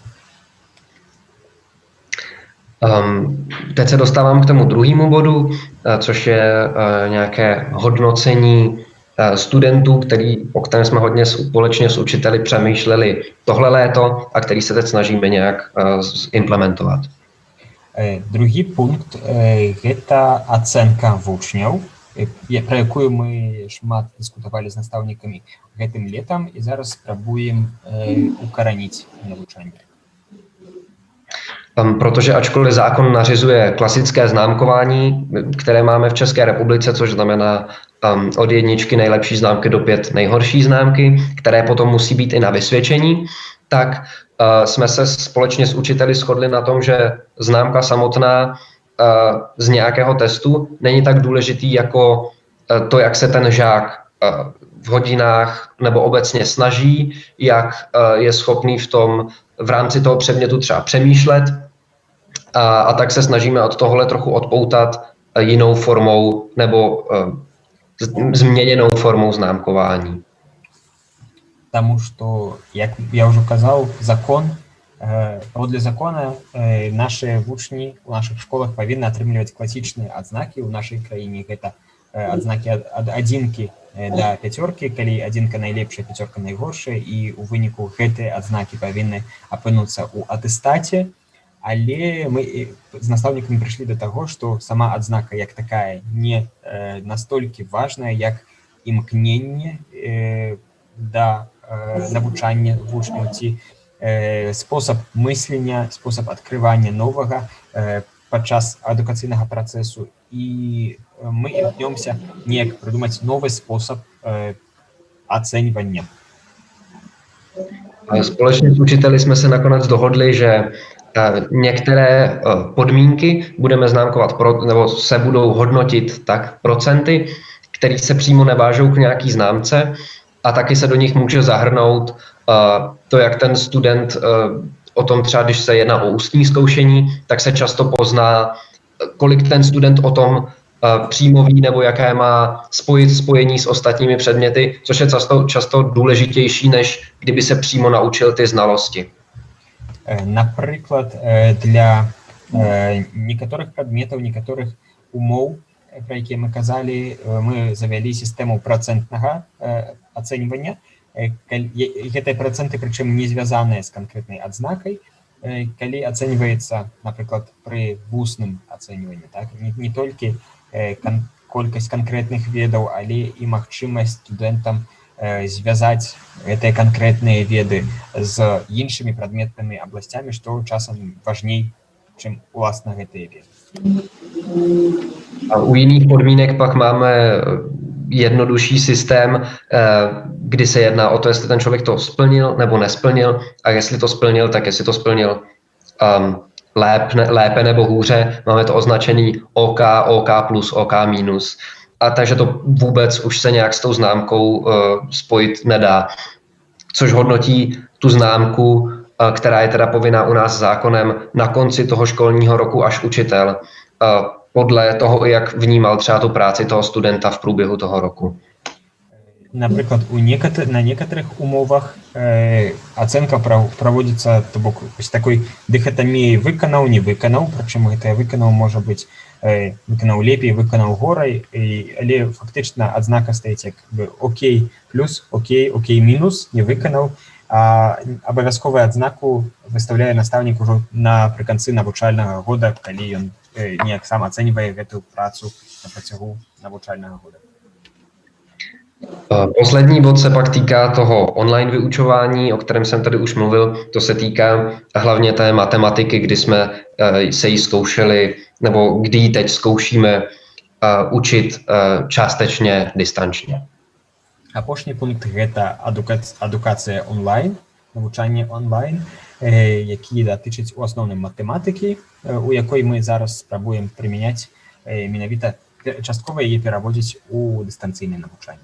Teď se dostávám k tomu druhému bodu, což je nějaké hodnocení studentů, o kterém jsme hodně společně s učiteli přemýšleli tohle léto a který se teď snažíme nějak implementovat. Druhý punkt – гэта ацэнка вучняў, про якую мы шмат дыскутавалі з настаўнікамі гэтым летам і зараз спрабуем укараніць навучанне. Protože ačkoliv zákon nařizuje klasické známkování, které máme v České republice, což znamená od 1 nejlepší známky do 5 nejhorší známky, které potom musí být i na vysvědčení, tak jsme se společně s učiteli shodli na tom, že známka samotná z nějakého testu není tak důležitý jako to, jak se ten žák v hodinách nebo obecně snaží, jak je schopný v rámci toho předmětu třeba přemýšlet, a tak se snažíme od tohohle trochu odpoutat jinou formou nebo změněnou formou známkování. Тому что, як я уже казал, паводле закона наши вучні у наших школах павінны атрымліваць класічныя адзнакі. У нашай краіне гэта адзнакі ад адзінкі да пяцёркі, калі адзінка найлепшая, пяцёрка найгоршая, і у выніку гэтыя адзнакі павінны апынуцца ў атэстаце. Але мы з настаўнікамі прыйшлі да таго, што сама адзнака як такая не настолькі важная, як імкненне да навучання вучняў ці спосаб мыслення, спосаб адкрывання новага падчас адукацыйнага працэсу. І мы імкнёмся неяк прыдумаць новы спосаб оценивания. Společně s učiteli jsme se nakonec dohodli, že některé podmínky budeme známkovat nebo se budou hodnotit tak procenty, které se přímo nevážou k nějaký známce, a taky se do nich může zahrnout to, jak ten student o tom třeba, když se jedná o ústní zkoušení, tak se často pozná, kolik ten student o tom přímo ví, nebo jaké má spojení s ostatními předměty, což je často důležitější, než kdyby se přímo naučil ty znalosti. Напрыклад, для некаторых прадметаў, некаторых умоў, пра якія мы казалі, мы завялі сістэму працэнтнага ацэньвання. Гэтыя працэнты, прычым не звязаныя з канкрэтнай адзнакай, калі ацэньваецца, напрыклад, пры вусным ацэньванні, так? Не толькі колькасць канкрэтных ведаў, але і магчымасць студэнтам звязаць гэтыя канкрэтныя веды з іншымі прадметнымі абласцямі, што часам важней, čím vlastně ty věci. A u jiných podmínek pak máme jednodušší systém, kdy se jedná o to, jestli ten člověk to splnil nebo nesplnil, a jestli to splnil, tak jestli to splnil lépe nebo hůře. Máme to označený OK, OK plus, OK minus. A takže to vůbec už se nějak s tou známkou spojit nedá. Což hodnotí tu známku, která je teda povinná u nás zákonem na konci toho školního roku až učitel, podle toho, jak vnímal třeba tu práci toho studenta v průběhu toho roku. Наприклад, на некоторых умовах оценка проводится с такой дихотомией выканаў, не выканаў, причем гэта выканаў можа быть выканаў лепей, выканаў горай, але фактычна адзнака стаіць як бы окей плюс, окей мінус, не выканаў, а абавязковую адзнаку выставляе настаўнік ужо напрыканцы навучальнага года, калі ён неяк сам ацэньвае гэтую працу на працягу навучальнага года. Poslední bod se pak týká toho online vyučování, o kterém jsem tady už mluvil. To se týká hlavně té matematiky, kdy jsme se jí zkoušeli, nebo kdy ji teď zkoušíme učit částečně distančně. Апошні пункт – гэта адукацыя онлайн, навучанне онлайн, які датычыць у асноўным матэматыкі, у якой мы зараз спрабуем прымяняць менавіта часткова яе пераводзіць у дыстанцыйнае навучанне.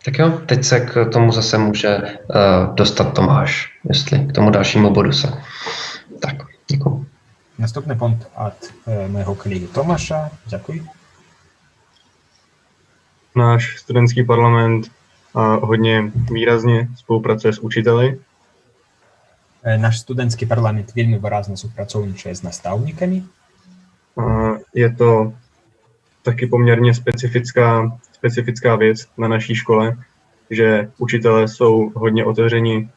Tak jo, teď se k tomu zase může dostat Tomáš, jestli k tomu dalšímu bodu se. Tak, děkuji. Наступний пункт від mého колеги Tomáša. Děkuji. Náš studentský parlament hodně výrazně spolupracuje s učiteli. Náš studentský parlament veľmi výrazne spolupracuje s nastavníkami. Je to taky poměrně specifická věc na naší škole, že učitelé jsou hodně otevření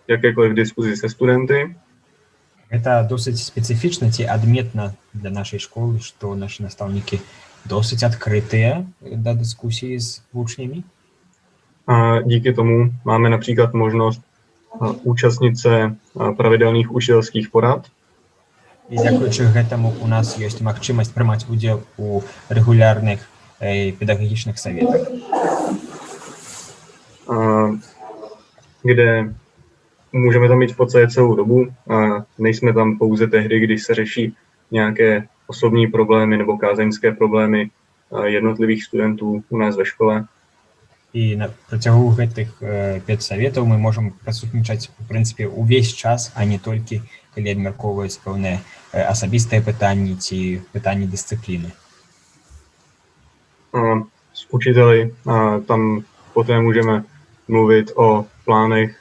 jakékoliv diskuzi se studenty. Это досить специфично и отметно для нашей школы, что наши наставники досить открытые до дискуссии с учнями. A díky tomu máme například možnost účastnit se pravidelných učitelských porad. І дзякуючы гэтаму у нас ёсць магчымасць прымаць удзел у рэгулярных педагогічных советах, kde můžeme tam být v podstatě celou dobu. Nejsme tam pouze tehdy, když se řeší nějaké osobní problémy nebo kázeňské problémy jednotlivých studentů u nás ve škole. І на працягу гэтых педсаветаў мы можам прысутнічаць у прынцыпе ўвесь час, а не толькі калі абмяркоўваюць пэўныя асабістыя пытанні ці пытанні дысцыпліны. S učiteli tam poté můžeme mluvit o plánech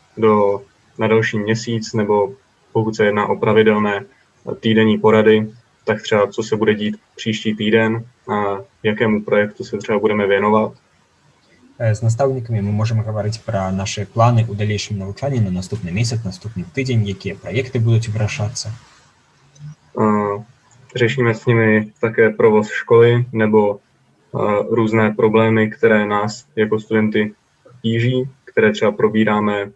na další měsíc, nebo pokud se jedná o pravidelné týdenní porady, tak třeba co se bude dít příští týden a jakému projektu se třeba budeme věnovat. З настаўнікамі мы можам гаварыць пра нашы планы ў далейшым навучанні на наступны месяц, наступны тыдзень, якія праекты будуць вырашацца. Řešíme s nimi také provoz školy nebo různé problémy, které nás jako studenty tíží, které třeba probíráme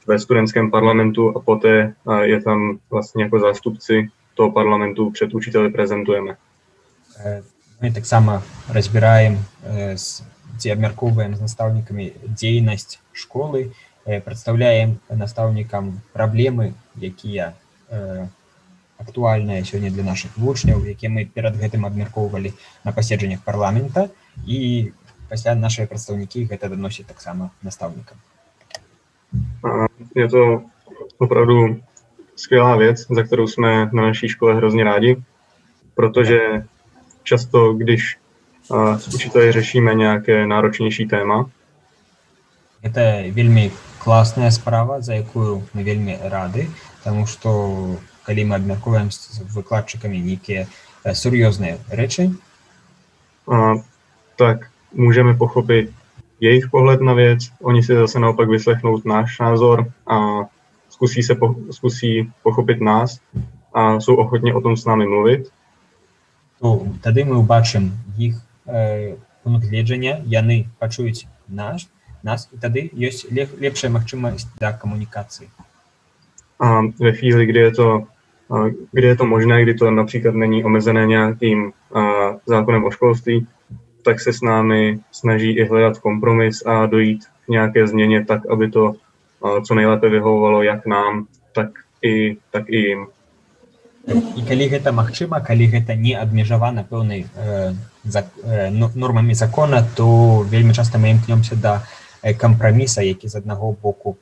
ve studentském parlamentu a poté je tam vlastně jako zástupci toho parlamentu před učiteli prezentujeme. My таксама разбіраем ці абмяркоўваем з настаўнікамі дзейнасць школы, прадстаўляем настаўнікам праблемы, якія актуальныя сёння для нашых вучняў, якія мы перад гэтым абмяркоўвалі на паседжаннях парламента, і пасля нашыя прадстаўнікі гэта даносяць таксама настаўнікам. Je to opravdu skvělá věc, za kterou jsme na naší škole hrozně rádi, protože často, když s učiteli řešíme nějaké náročnější téma. Это вельмі класная справа, за якую мы вельмі рады, таму што калі мы абмяркоўваем з выкладчыкамі нейкія сур'ёзныя рэчы, tak můžeme pochopit jejich pohled na věc, oni si zase naopak vyslechnout náš názor a zkusí pochopit nás a jsou ochotni o tom s námi mluvit. то тады мы ўбачым іх пункт гледжання, яны пачуюць нас, і тады ёсць лепшая магчымасць да камунікацыі. A ve chvíli, kdy je to možné, kdy to například není omezené nějakým zákonem o školství, tak se s námi snaží i hledat kompromis a dojít k nějaké změně tak, aby to co nejlépe vyhovovalo jak nám, tak i jim. І калі гэта магчыма, калі гэта не абмежавана пэўнай нормамі закона, то вельмі часта мы імкнёмся да кампраміса, які з аднаго боку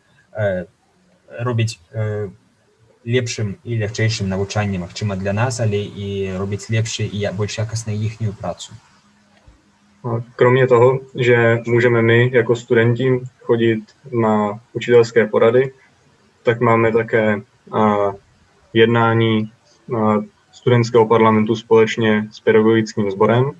робіць лепшым і лягчэйшым навучанне, магчыма, для нас, але і робіць лепшай і больш якаснай іхнюю працу. Kromě toho, že můžeme my jako studenti chodit na učitelské porady, tak máme také jednání studentského parlamentu společně s pedagogickým sborem.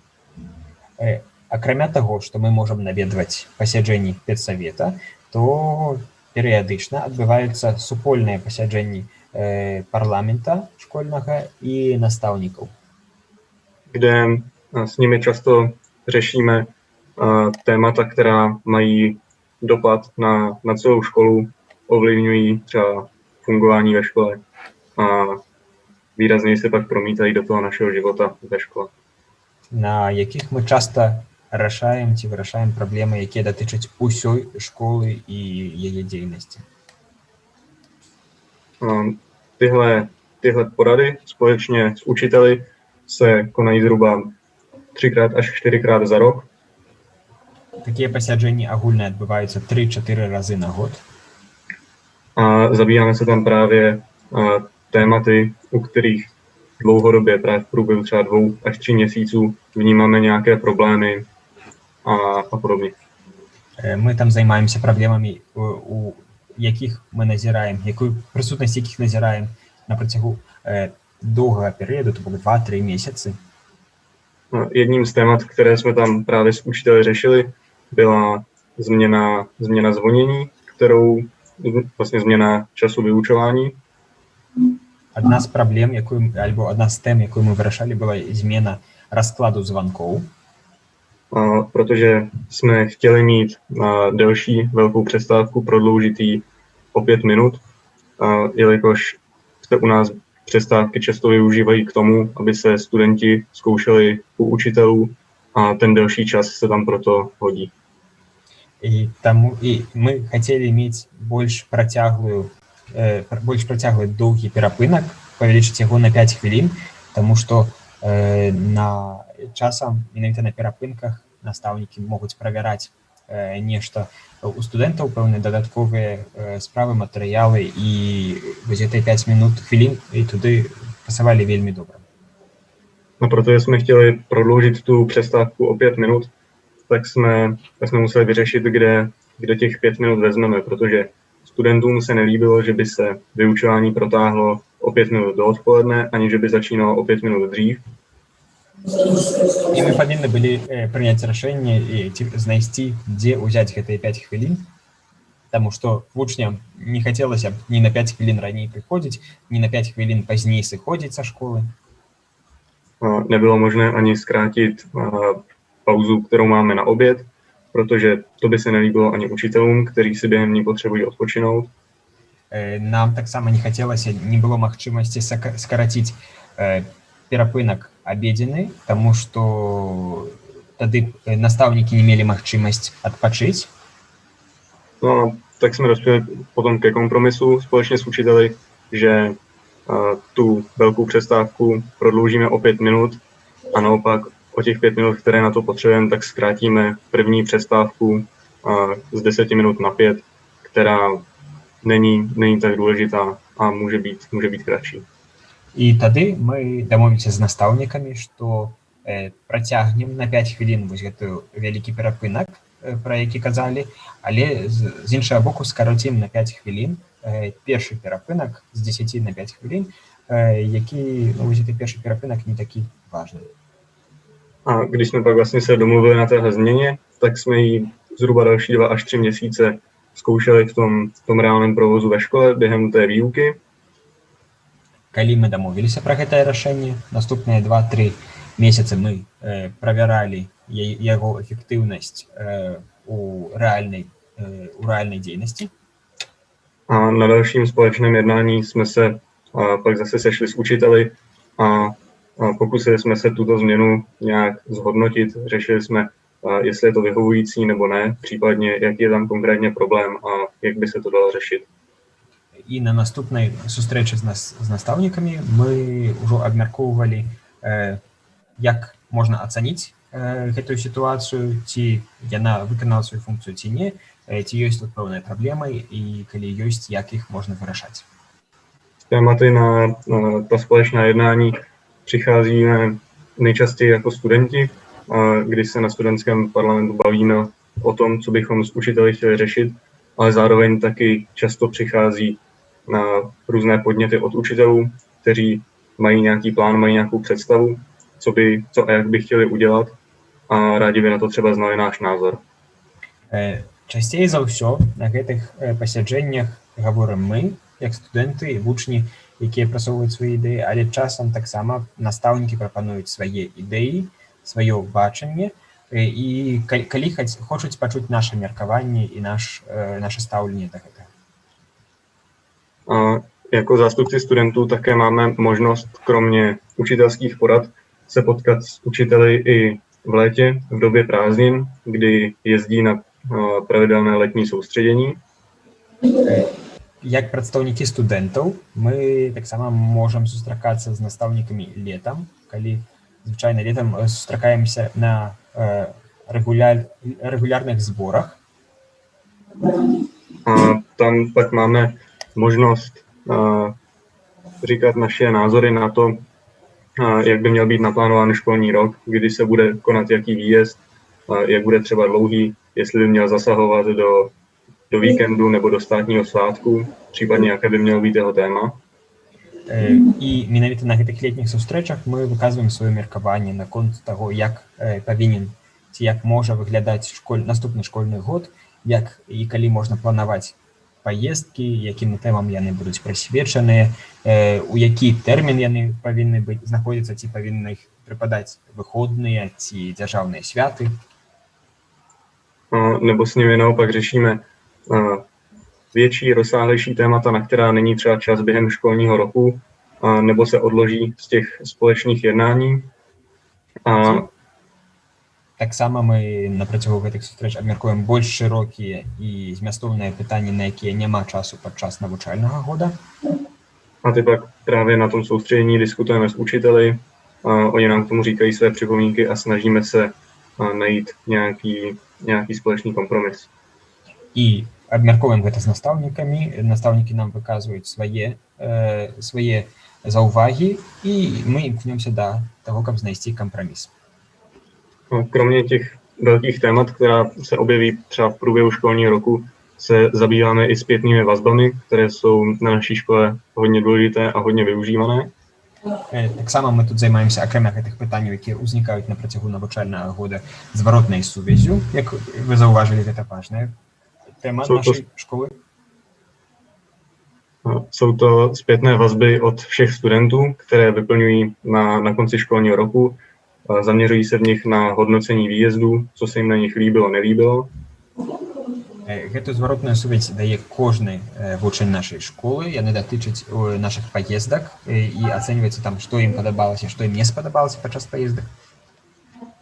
Акрамя таго, што мы можам наведваць пасяджэнні педсавета, то перыядычна адбываюцца супольныя пасяджэнні парламента школьнага і настаўнікаў, kde s nimi často řešíme témata, která mají dopad na celou školu, ovlivňují třeba fungování ve škole a výrazně se pak promítají do toho našeho života ve škole. На якіх мы часта рашаем ці вырашаем праблемы, якія датычаць усёй школы і яе дзейнасці. Tyhle porady společně s učiteli se konají zhruba 3x až 4x za rok. Такія пасяджэнні агульна адбываюцца 3-4 разы на год. A zabýváme se tam právě tématy, u kterých dlouhodobě, právě v průběhu třeba 2 až 3 měsíců vnímáme nějaké problémy a podobně. Мы там займаемся праблемамі, у якіх мы назіраем, якую прысутнасць якіх назіраем на працягу доўгага перыяду, то бок 2-3 месяцы. Jedním z témat, které jsme tam právě s učiteli řešili, byla změna zvonění, vlastně změna času vyučování. Одна з праблем, одна з тем, якую мы вырашалі, была змена раскладу звонков. Protože jsme chtěli mít delší velkou přestávku, prodloužit ji o 5 minut, jelikož se u nás přestávky často využívají k tomu, aby se studenti zkoušeli u učitelů a ten delší čas se tam proto hodí. I my хотели мець больш працяглы доўгі перапынак, павялічыць яго на 5 хвілін, таму што часам менавіта на перапынках настаўнікі могуць правяраць нешта у студэнтаў, пэўныя дадатковыя справы, матэрыялы, і вось гэтай 5 хвілін і туды пасавалі вельмі добра. No, protože jsme chtěli prodloužit tu přestávku o 5 minut, tak jsme museli vyřešit, kde těch 5 minut vezmeme, protože studentům se nelíbilo, že by se vyučování protáhlo o 5 minut do odpoledne, ani že by začínalo o 5 minut dřív. І мы павінны былі прыняць рашэнне і знайсці, дзе ўзяць гэтыя 5 хвілін, таму што вучням не хацелася ні на 5 хвілін раней прыходзіць, ні на 5 хвілін пазней сыходзіць са школы. Nebylo možné ani zkrátit pauzu, kterou máme na oběd, protože to by se nelíbilo ani učitelům, kteří si během ní potřebují odpočinout. Нам таксама не хацелася, не было магчымасці скараціць перапынак абедзены, таму што тады настаўнікі не мелі магчымасць адпачыць. No, tak jsme dospěli potom ke kompromisu společně s učiteli, že tu velkou přestávku prodloužíme o 5 minut a naopak o těch 5 minut, které na to potřebujeme, tak zkrátíme první přestávku z 10 minut na 5, která není tak důležitá a může být kratší. І тады мы дамовіліся з настаўнікамі, што працягнем на 5 хвілін вось гэтую вялікі перапынак, про які казалі, але з іншага боку скароцім на 5 хвілін першы перапынак з 10 на 5 хвілін, які, ну, гэты першы перапынак не такі важны. A když jsme pak vlastně se domluvili na téhle změně, tak jsme ji zhruba další 2 až 3 měsíce zkoušeli v tom reálném provozu ve škole během té výuky. Калі мы дамовіліся пра гэтае рашэнне, наступныя 2-3 месяцы мы правяралі яго эфектыўнасць у рэальнай дзейнасці. A na dalším společném jednání jsme se pak zase sešli s učiteli a pokusili jsme se tuto změnu nějak zhodnotit. Řešili jsme, jestli je to vyhovující nebo ne, případně jaký je tam konkrétně problém a jak by se to dalo řešit. І на наступнай сустрэчы з настаўнікамі мы ўжо абмяркоўвалі, як можна ацаніць гэтую сітуацыю, ці яна выканала сваю функцыю ці не, ці ёсць тут пэўныя праблемы і калі ёсць, як іх можна вырашаць. Tématy na ta společná jednání přicházíme nejčastěji jako studenti, když se na studentském parlamentu bavíme o tom, co bychom s učiteli chtěli řešit, ale zároveň taky často přichází na různé podněty od učitelů, kteří mají nějaký plán, mají nějakou představu, co a jak by chtěli udělat a rádi by na to třeba znali náš názor. Часцей за ўсё на гэтых пасяджэннях гаворым мы, як студэнты і вучні, якія прасоўваюць свае ідэі, але часам таксама настаўнікі прапануюць свае ідэі, сваё бачанне, і калі хочуць пачуць наша меркаванне і наше стаўленне да гэтага. Jako zástupci studentů také máme možnost, kromě učitelských porad, se potkat s učiteli i v létě, v době prázdnin, kdy jezdí na pravidelné letní soustředění. Як прадстаўнікі студэнтаў мы таксама можам сустракацца з настаўнікамі летам, калі звычайна летам сустракаемся на регулярных сборах. Tam pak máme možnost říkat naše názory na to, jak by měl být naplánován školní rok, kdy se bude konat jaký výjezd, jak bude třeba dlouhý, jestli by měl zasahovat do víkendu nebo do státního svátku, případně jaké by mělo být jeho téma. І менавіта на гэтых летніх сустрэчах мы выказваем сваё меркаванне наконт таго, як павінен ці як можа выглядаць наступны школьны год, як і калі можна планаваць паездкі, якім тэмам яны будуць прысвечаныя, у які тэрмін яны павінны знаходзіцца, ці павінны іх прыпадаць выходныя ці дзяржаўныя святы. Nebo s nimi naopak řešíme větší, rozsáhlejší témata, na která není třeba čas během školního roku, nebo se odloží z těch společných jednání. Таксама мы на працягу гэтых сустрэч абмяркуем больш шырокія і змястоўныя пытанні, на якія няма часу падчас навучальнага года. A ty pak právě na tom soustředění diskutujeme s učiteli, oni nám k tomu říkají své připomínky a snažíme se najít nějaký společný kompromis. І абмяркоўваем гэта з настаўнікамі, настаўнікі нам выказваюць свае заўвагі, і мы імкнёмся да таго, каб знайсці кампраміс. Kromě těch velkých témat, která se objeví třeba v průběhu školního roku, se zabýváme i zpětnými vazbami, které jsou na naší škole hodně důležité a hodně využívané. Таксама мы тут займаемся, акрамя гэтых пытанняў, якія ўзнікаюць на працягу навучальнага года, зваротнай сувяззю, як вы заўважылі, гэта важная téma naší školy? Jsou to zpětné vazby od všech studentů, které vyplňují na konci školního roku. Zaměřují se v nich na hodnocení výjezdů, co se jim na nich líbilo, nelíbilo. Гэту зваротную сувязь дае кожны вучань нашай школы. Яны датычаць нашых паездак і ацэньваецца там, што ім падабалася, што ім не спадабалася падчас паездак.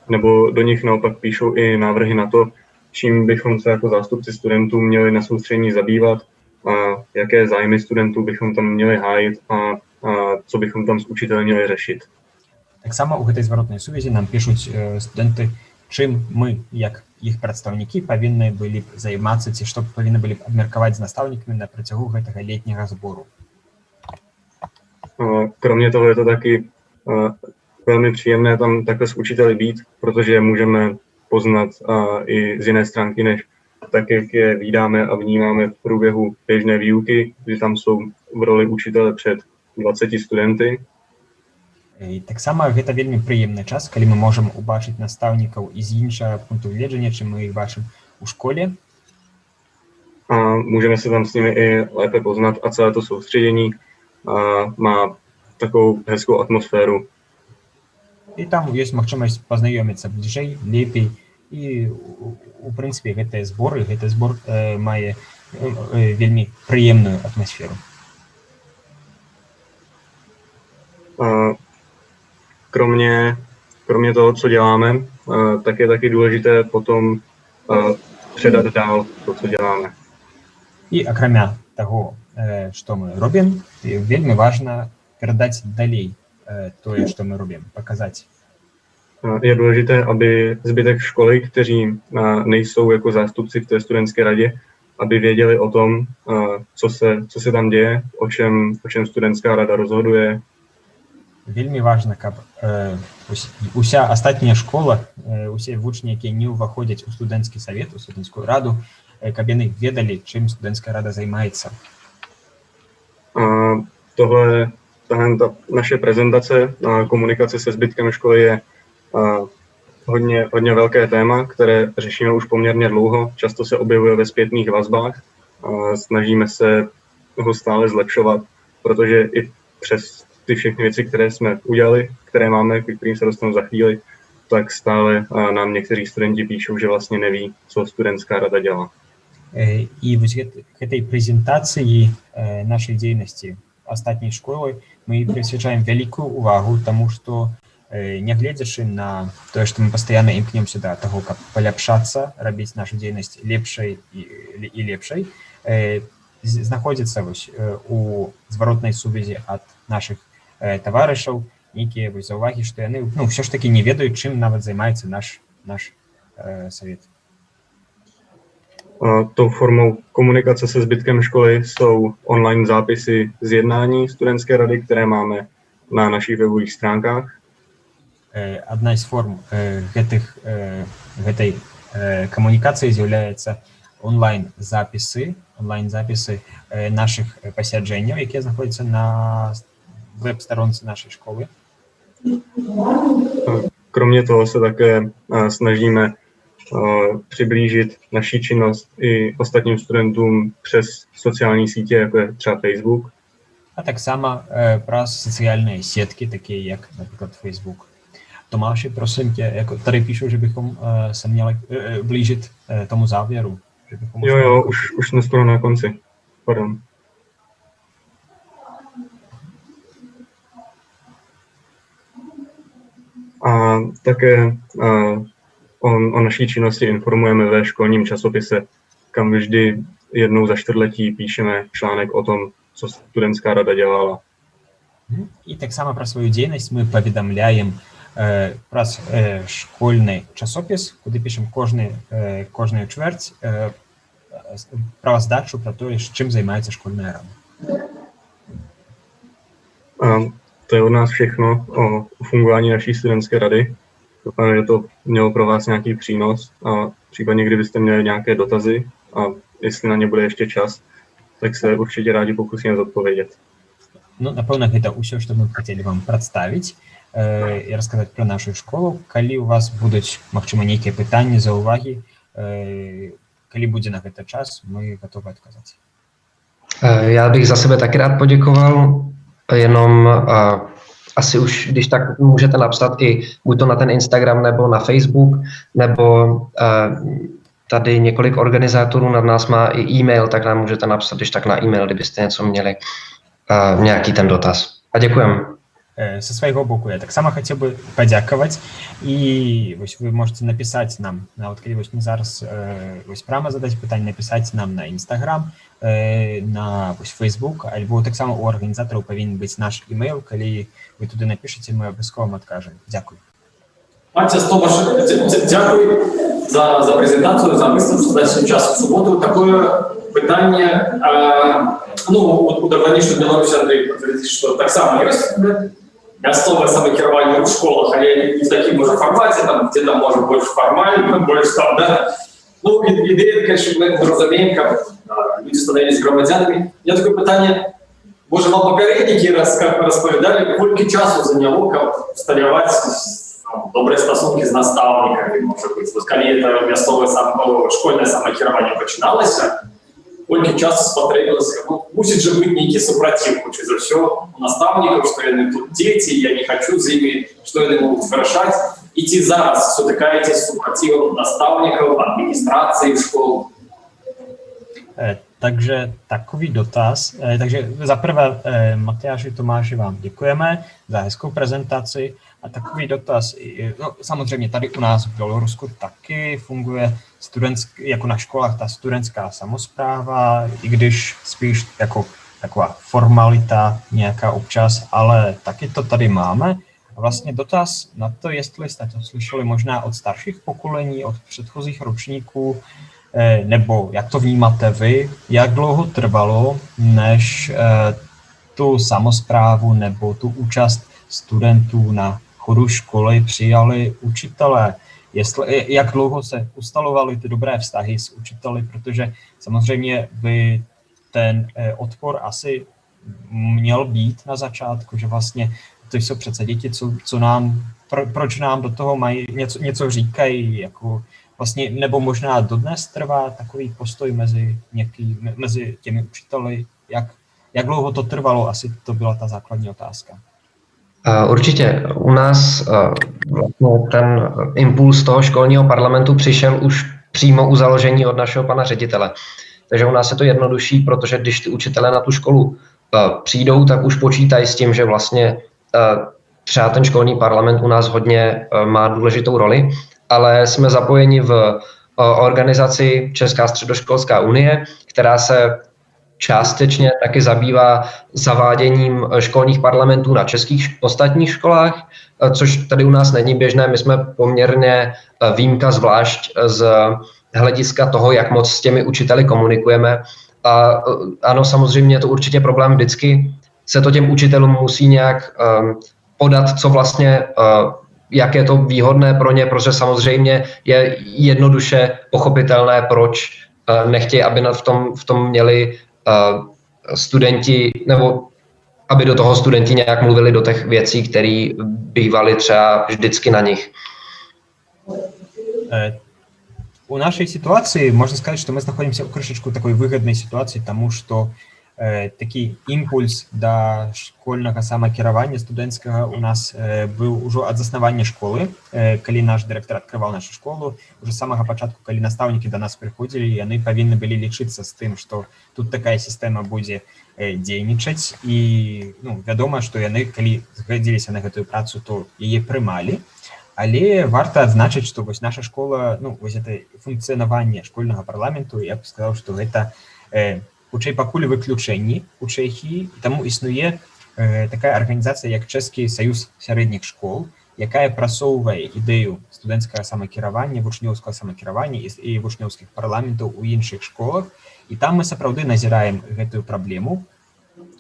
Nebo do nich naopak píšou i návrhy na to, čím bychom se jako zástupci studentů měli na soustředění zabývat, a jaké zájmy studentů bychom tam měli hájit a co bychom tam s učiteli měli řešit. Так само у гэтай зваротнай сувязі нам пішуць студэнты, чым мы, як іх прадстаўнікі, павінны былі б займацца, ці што павінны былі б абмеркаваць з настаўнікамі на працягу гэтага летняга збору. Kromě toho je to taky velmi příjemné tam takhle s učiteli být, protože můžeme poznat i z jiné stránky, než tak, jak je vídáme a vnímáme v průběhu běžné výuky, kdy tam jsou v roli učitele před 20 studenty. І таксама гэта вельмі прыемны час, калі мы можам убачыць настаўнікаў з іншага пункту гледжання, чым мы іх бачым у школе. A můžeme se tam s nimi i lépe poznat a celé to soustředění má takovou hezkou atmosféru. І там ёсць магчымасць пазнаёміцца бліжэй, лепей. І у прынцыпе гэтыя зборы, гэты збор мае вельмі прыемную атмасферу. Kromě toho, co děláme, tak je taky důležité potom předat dál to, co děláme. І акрамя таго, што мы робім, вельмі важна перадаць далей тое, што мы робім, показать. Je důležité, aby zbytek školy, kteří nejsou jako zástupci v té studentské radě, aby věděli o tom, co se tam děje, o čem studentská rada rozhoduje. Вельмі важна, каб уся астатняя школа, усе вучні, якія не ўваходзяць у студэнцкі савет, у студэнцкую раду, каб яны ведалі, чым студэнцкая рада займаецца. Tahle naše prezentace a komunikace se zbytkem školy je hodně velké téma, které řešíme už poměrně dlouho. Často se objevuje ve zpětných vazbách. Snažíme se ho stále zlepšovat, protože i přes ty všechny věci, které jsme udělali, které máme, k kterým se dostanu za chvíli, tak stále nám někteří studenti píšou, že vlastně neví, co studentská rada dělá. І вось гэтай прэзентацыі нашай дзейнасці астатняй школы мы прысвячаем вялікую ўвагу таму, што нягледзячы на тое, што мы пастаянна імкнёмся да таго, каб паляпшацца, рабіць нашу дзейнасць лепшай і лепшай, знаходзіцца вось у зваротнай сувязі ад нашых таварышаў нейкія вось заўвагі, што яны ўсё ж такі не ведаюць, чым нават займаецца наш савет. Tou formou komunikace se zbytkem školy jsou online zápisy z jednání studentské rady, které máme na našich webových stránkách. Одна з форм гэтай камунікацыі з'яўляецца онлайн-запісы нашых пасяджэнняў, якія знаходзяцца на веб-сторонце нашей школы. Kromě toho se také snažíme přiblížit naši činnost i ostatním studentům přes sociální sítě, jako je třeba Facebook. А таксама праз сацыяльныя сеткі, такія як, напрыклад, Facebook. Tomáši, prosím tě, tady píšu, že bychom se měli blížit tomu závěru. Že bychom jo, už jsme skoro na konci. Pardon. A také o naší činnosti informujeme ve školním časopise, kam vždy jednou za čtvrtletí píšeme článek o tom, co studentská rada dělala. І таксама пра сваю дзейнасць мы паведамляем праз школьны часопіс, куды пішам кожную чвэрць праваздачу пра тое, чым займаецца школьная рада. To je od nás všechno o fungování naší studentské rady. Doufám, že to mělo pro vás nějaký přínos a případně, kdybyste měli nějaké dotazy a jestli na ně bude ještě čas, tak se určitě rádi pokusíme zodpovědět. Ну, напэўна, гэта ўсё, што мы хацелі вам прадставіць і расказаць пра нашу школу. Калі у вас будуць, магчыма, нейкія пытанні, заўвагі, kdy bude na ten čas, my готовы odkazat. Já bych za sebe taky rád poděkoval, jenom asi už, když tak můžete napsat i buď to na ten Instagram nebo na Facebook, nebo tady několik organizátorů nad nás má i e-mail, tak nám můžete napsat, když tak na e-mail, kdybyste něco měli, nějaký ten dotaz. A děkujeme. Со свайго боку я таксама хацеў бы падзякаваць і вось вы можете напісаць нам нават калі вось не зараз вось прямо задаць пытанне, напісаць нам на Instagram, на вось Facebook, альбо таксама у арганізатараў павінен быць наш email, калі вы туды напішаце, мы абавязкова адкажам. Дзякуй. Маця Стомаш, дзякуй за прэзентацыю, за выступ, за даць час у суботу. Такое пытанне, ну, у дагранічнай Беларусі Андрэй пацвердзіць, што таксама ёсць мясцовае самакіраванне ў школах, але не в такім уже фармаце, там где там можа больш фармальна, больш там, да. Ну, ідэя, конечно, мы разумеем, как люди становились громадянами. У меня такое пытанне, може вам папярэднікі распавядалі, колькі часу заняло, каб усталяваць добрыя стасункі з настаўнікамі, можа быць, вот калі это мясцовае школьнае самакіраванне пачыналася, колькі часу спатрэбілася, ну, мусіць жа быць нейкі супраціў, хутчэй за ўсё, у настаўнікаў, што яны тут дзеці, я не хачу з імі, што яны могуць вырашаць. І ці зараз сутыкаецеся з супрацівам настаўнікаў, адміністрацыі школ? Takže takový dotaz. Takže zaprvé, Matyáši, Tomáši, vám děkujeme za hezkou prezentaci. A takový dotaz, no, samozřejmě tady u nás v Bělorusku taky funguje jako na školách ta studentská samospráva, i když spíš jako taková formalita nějaká občas, ale taky to tady máme. A vlastně dotaz na to, jestli jste to slyšeli možná od starších pokolení, od předchozích ročníků, nebo jak to vnímáte vy, jak dlouho trvalo, než tu samosprávu nebo tu účast studentů na chodu školy přijali učitelé, jak dlouho se ustalovaly ty dobré vztahy s učiteli, protože samozřejmě by ten odpor asi měl být na začátku, že vlastně to jsou přece děti, proč nám do toho mají, něco říkají, jako vlastně, nebo možná dodnes trvá takový postoj mezi těmi učiteli, jak dlouho to trvalo, asi to byla ta základní otázka. Určitě. U nás vlastně ten impuls toho školního parlamentu přišel už přímo u založení od našeho pana ředitele. Takže u nás je to jednodušší, protože když ty učitelé na tu školu přijdou, tak už počítají s tím, že vlastně třeba ten školní parlament u nás hodně má důležitou roli, ale jsme zapojeni v organizaci Česká středoškolská unie, která se částečně taky zabývá zaváděním školních parlamentů na českých ostatních školách, což tady u nás není běžné. My jsme poměrně výjimka, zvlášť z hlediska toho, jak moc s těmi učiteli komunikujeme. A ano, samozřejmě je to určitě problém, vždycky se to těm učitelům musí nějak podat, co vlastně, jak je to výhodné pro ně, protože samozřejmě je jednoduše pochopitelné, proč nechtějí, aby v tom měli studenti, nebo aby do toho studenti nějak mluvili do těch věcí, které bývaly třeba vždycky na nich. У нашей ситуации можно сказать, что мы находимся в крышечку такой выгодной ситуации, тому что такі імпульс да школьнага самакіравання студэнцкага у нас быў ужо ад заснавання школы, калі наш дырэктар адкрываў нашу школу, уже з самага пачатку, калі настаўнікі да нас прыходзілі, яны павінны былі лічыцца з тым, што тут такая сістэма будзе дзейнічаць, і вядома, што яны, калі згадзіліся на гэтую працу, то яе прымалі. Але варта адзначыць, што вось наша школа, вось гэта функцыянаванне школьнага парламенту, я б сказаў, што гэта хутчэй пакуль выключэнні у Чэхіі, таму існуе такая арганізацыя, як Чэшскі саюз сярэдніх школ, якая прасоўвае ідэю студэнцкага самакіравання, вучнёўскага самакіравання і вучнёўскіх парламентаў у іншых школах. І там мы сапраўды назіраем гэтую праблему,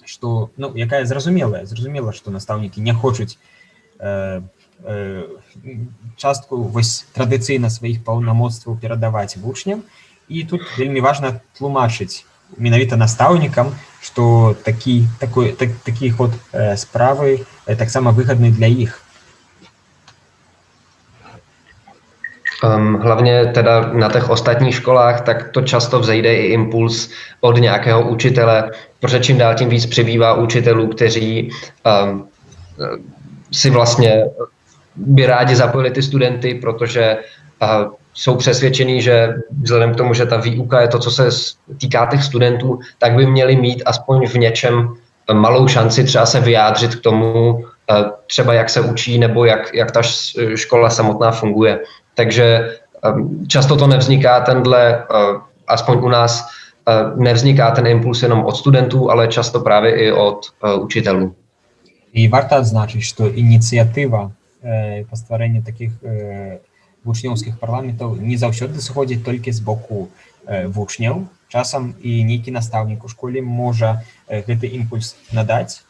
што, якая зразумела, што настаўнікі не хочуць частку вось традыцыйна сваіх паўнамоцтваў перадаваць вучням. І тут вельмі важна тлумачыць менавіта настаўнікам, што такі ход справы таксама выгадны для іх. Hlavně teda na těch ostatních školách, tak to často vzejde i impuls od nějakého učitele, protože čím dál tím víc přibývá učitelů, kteří si vlastně by rádi zapojili ty studenty, protože jsou přesvědčení, že vzhledem k tomu, že ta výuka je to, co se týká těch studentů, tak by měli mít aspoň v něčem malou šanci třeba se vyjádřit k tomu, třeba jak se učí nebo jak ta škola samotná funguje. Takže často to nevzniká aspoň u nás, nevzniká ten impuls jenom od studentů, ale často právě i od učitelů. І варта адзначыць, што ініцыятыва па стварэнні такіх вучнёўскіх парламентаў не заўсёды сыходзіць толькі з боку вучняў. Часам і нейкі настаўнік у школе можа гэты імпульс надаць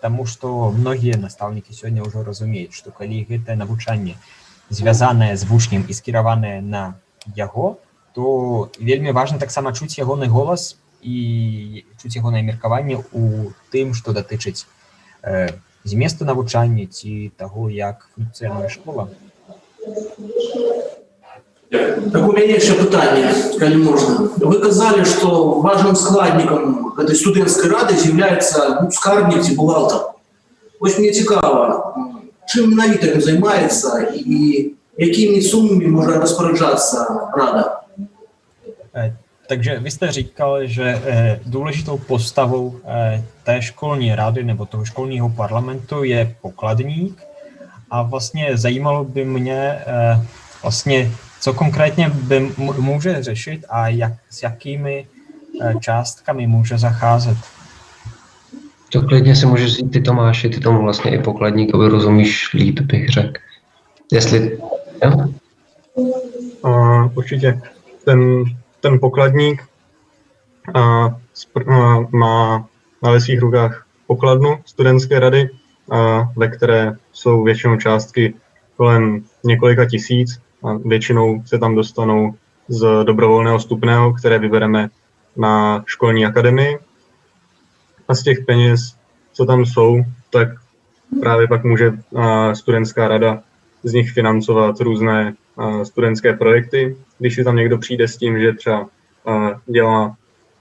таму што многія настаўнікі сёння ўжо разумеюць, што калі гэтае навучанне звязанае з вучнем і скіраванае на яго, то вельмі важна таксама чуць ягоны голас і чуць ягонае меркаванне ў тым, што датычыць зместу навучання ці таго, як функцыянуе школа. Так у мяне яшчэ пытанне, калі можна. Вы казалі, што важным складнікам гэтай студэнцкай рады з'яўляецца скарбнік ці бухгалтар. Вось мне цікава, чым менавіта ён займаецца і якімі сумамі можа распоряджацца рада? Takže vy jste říkal, že důležitou postavou té školní rady nebo toho školního parlamentu je pokladník a vlastně zajímalo by mě vlastně, co konkrétně by může řešit a s jakými částkami může zacházet. To klidně si můžeš říct ty, Tomáši, ty tomu vlastně i pokladníkovi rozumíš líp, bych řekl. Jestli... Jo? Určitě. Ten pokladník má ve svých rukách pokladnu studentské rady, ve které jsou většinou částky kolem několika tisíc a většinou se tam dostanou z dobrovolného vstupného, které vybereme na školní akademii. A z těch peněz, co tam jsou, tak právě pak může studentská rada z nich financovat různé studentské projekty. Když si tam někdo přijde s tím, že třeba dělá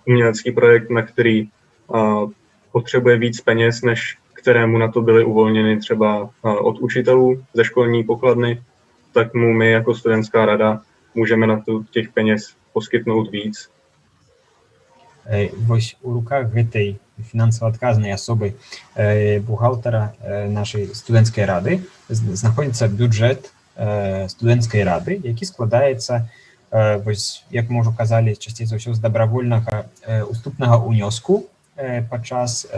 umělecký projekt, na který potřebuje víc peněz, než kterému na to byly uvolněny třeba od učitelů ze školní pokladny, tak mu my jako studentská rada můžeme na to těch peněz poskytnout víc. Вось у руках гэтай фінансава адказнай асобы бухгалтара нашай студэнцкай рады знаходзіцца бюджэт студэнцкай рады, які складаецца, вось, як мы ўжо казалі, часцей за ўсё з дабравольнага уступнага ўнёску падчас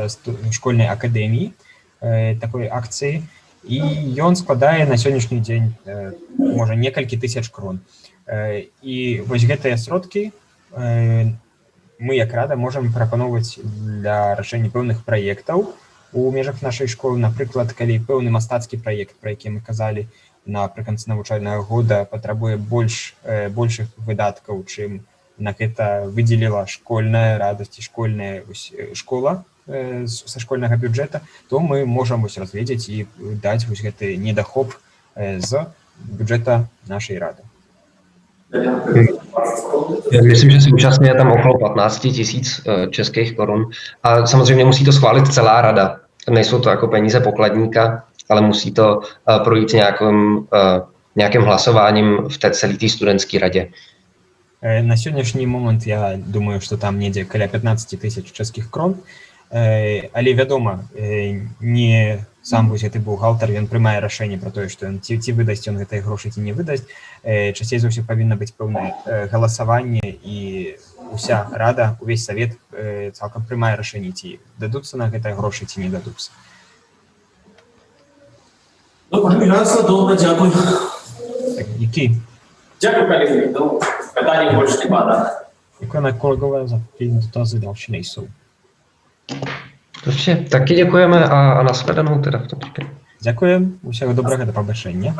школьнай акадэміі такой акцыі, і ён складае на сённяшні дзень можа некалькі тысяч крон. І вось гэтыя сродкі мы як рада можам прапаноўваць для рашэння пэўных праектаў у межах нашай школы. Напрыклад, калі пэўны мастацкі праект, пра які мы казалі, напрыканцы навучальнага года патрабуе большых выдаткаў, чым на гэта выдзеліла школьная радасць і школьная школа са школьнага бюджэта, то мы можам разгледзець і даць гэты недахоп з бюджэта нашай рады. Myslím, že současně je tam okolo 15 000 českých korun a samozřejmě musí to schválit celá rada. Nejsou to jako peníze pokladníka, ale musí to projít nějakým hlasováním v té celé té studentské radě. На сённяшні момант я думаю, што там недзе каля 15 000 českých крон, але вядома, не сам вось гэты бухгалтар, ён прымае рашэнне пра тое, што ён ці выдасць ён гэтыя грошы, ці не выдасць. Часцей за ўсё павінна быць пэўнае галасаванне, і уся рада, увесь савет цалкам прымае рашэнне, ці дадуцца на гэтыя грошы, ці не дадуцца. Ясно, добра, дзякуй. Які? Дякую, колеги. Питання більше немає. Děkujeme, kolegové, za ty dotazy, další nejsou. Dobře, taky děkujeme a nashledanou teda v tom případě. Děkujeme, všeho dobrého, do pobачення.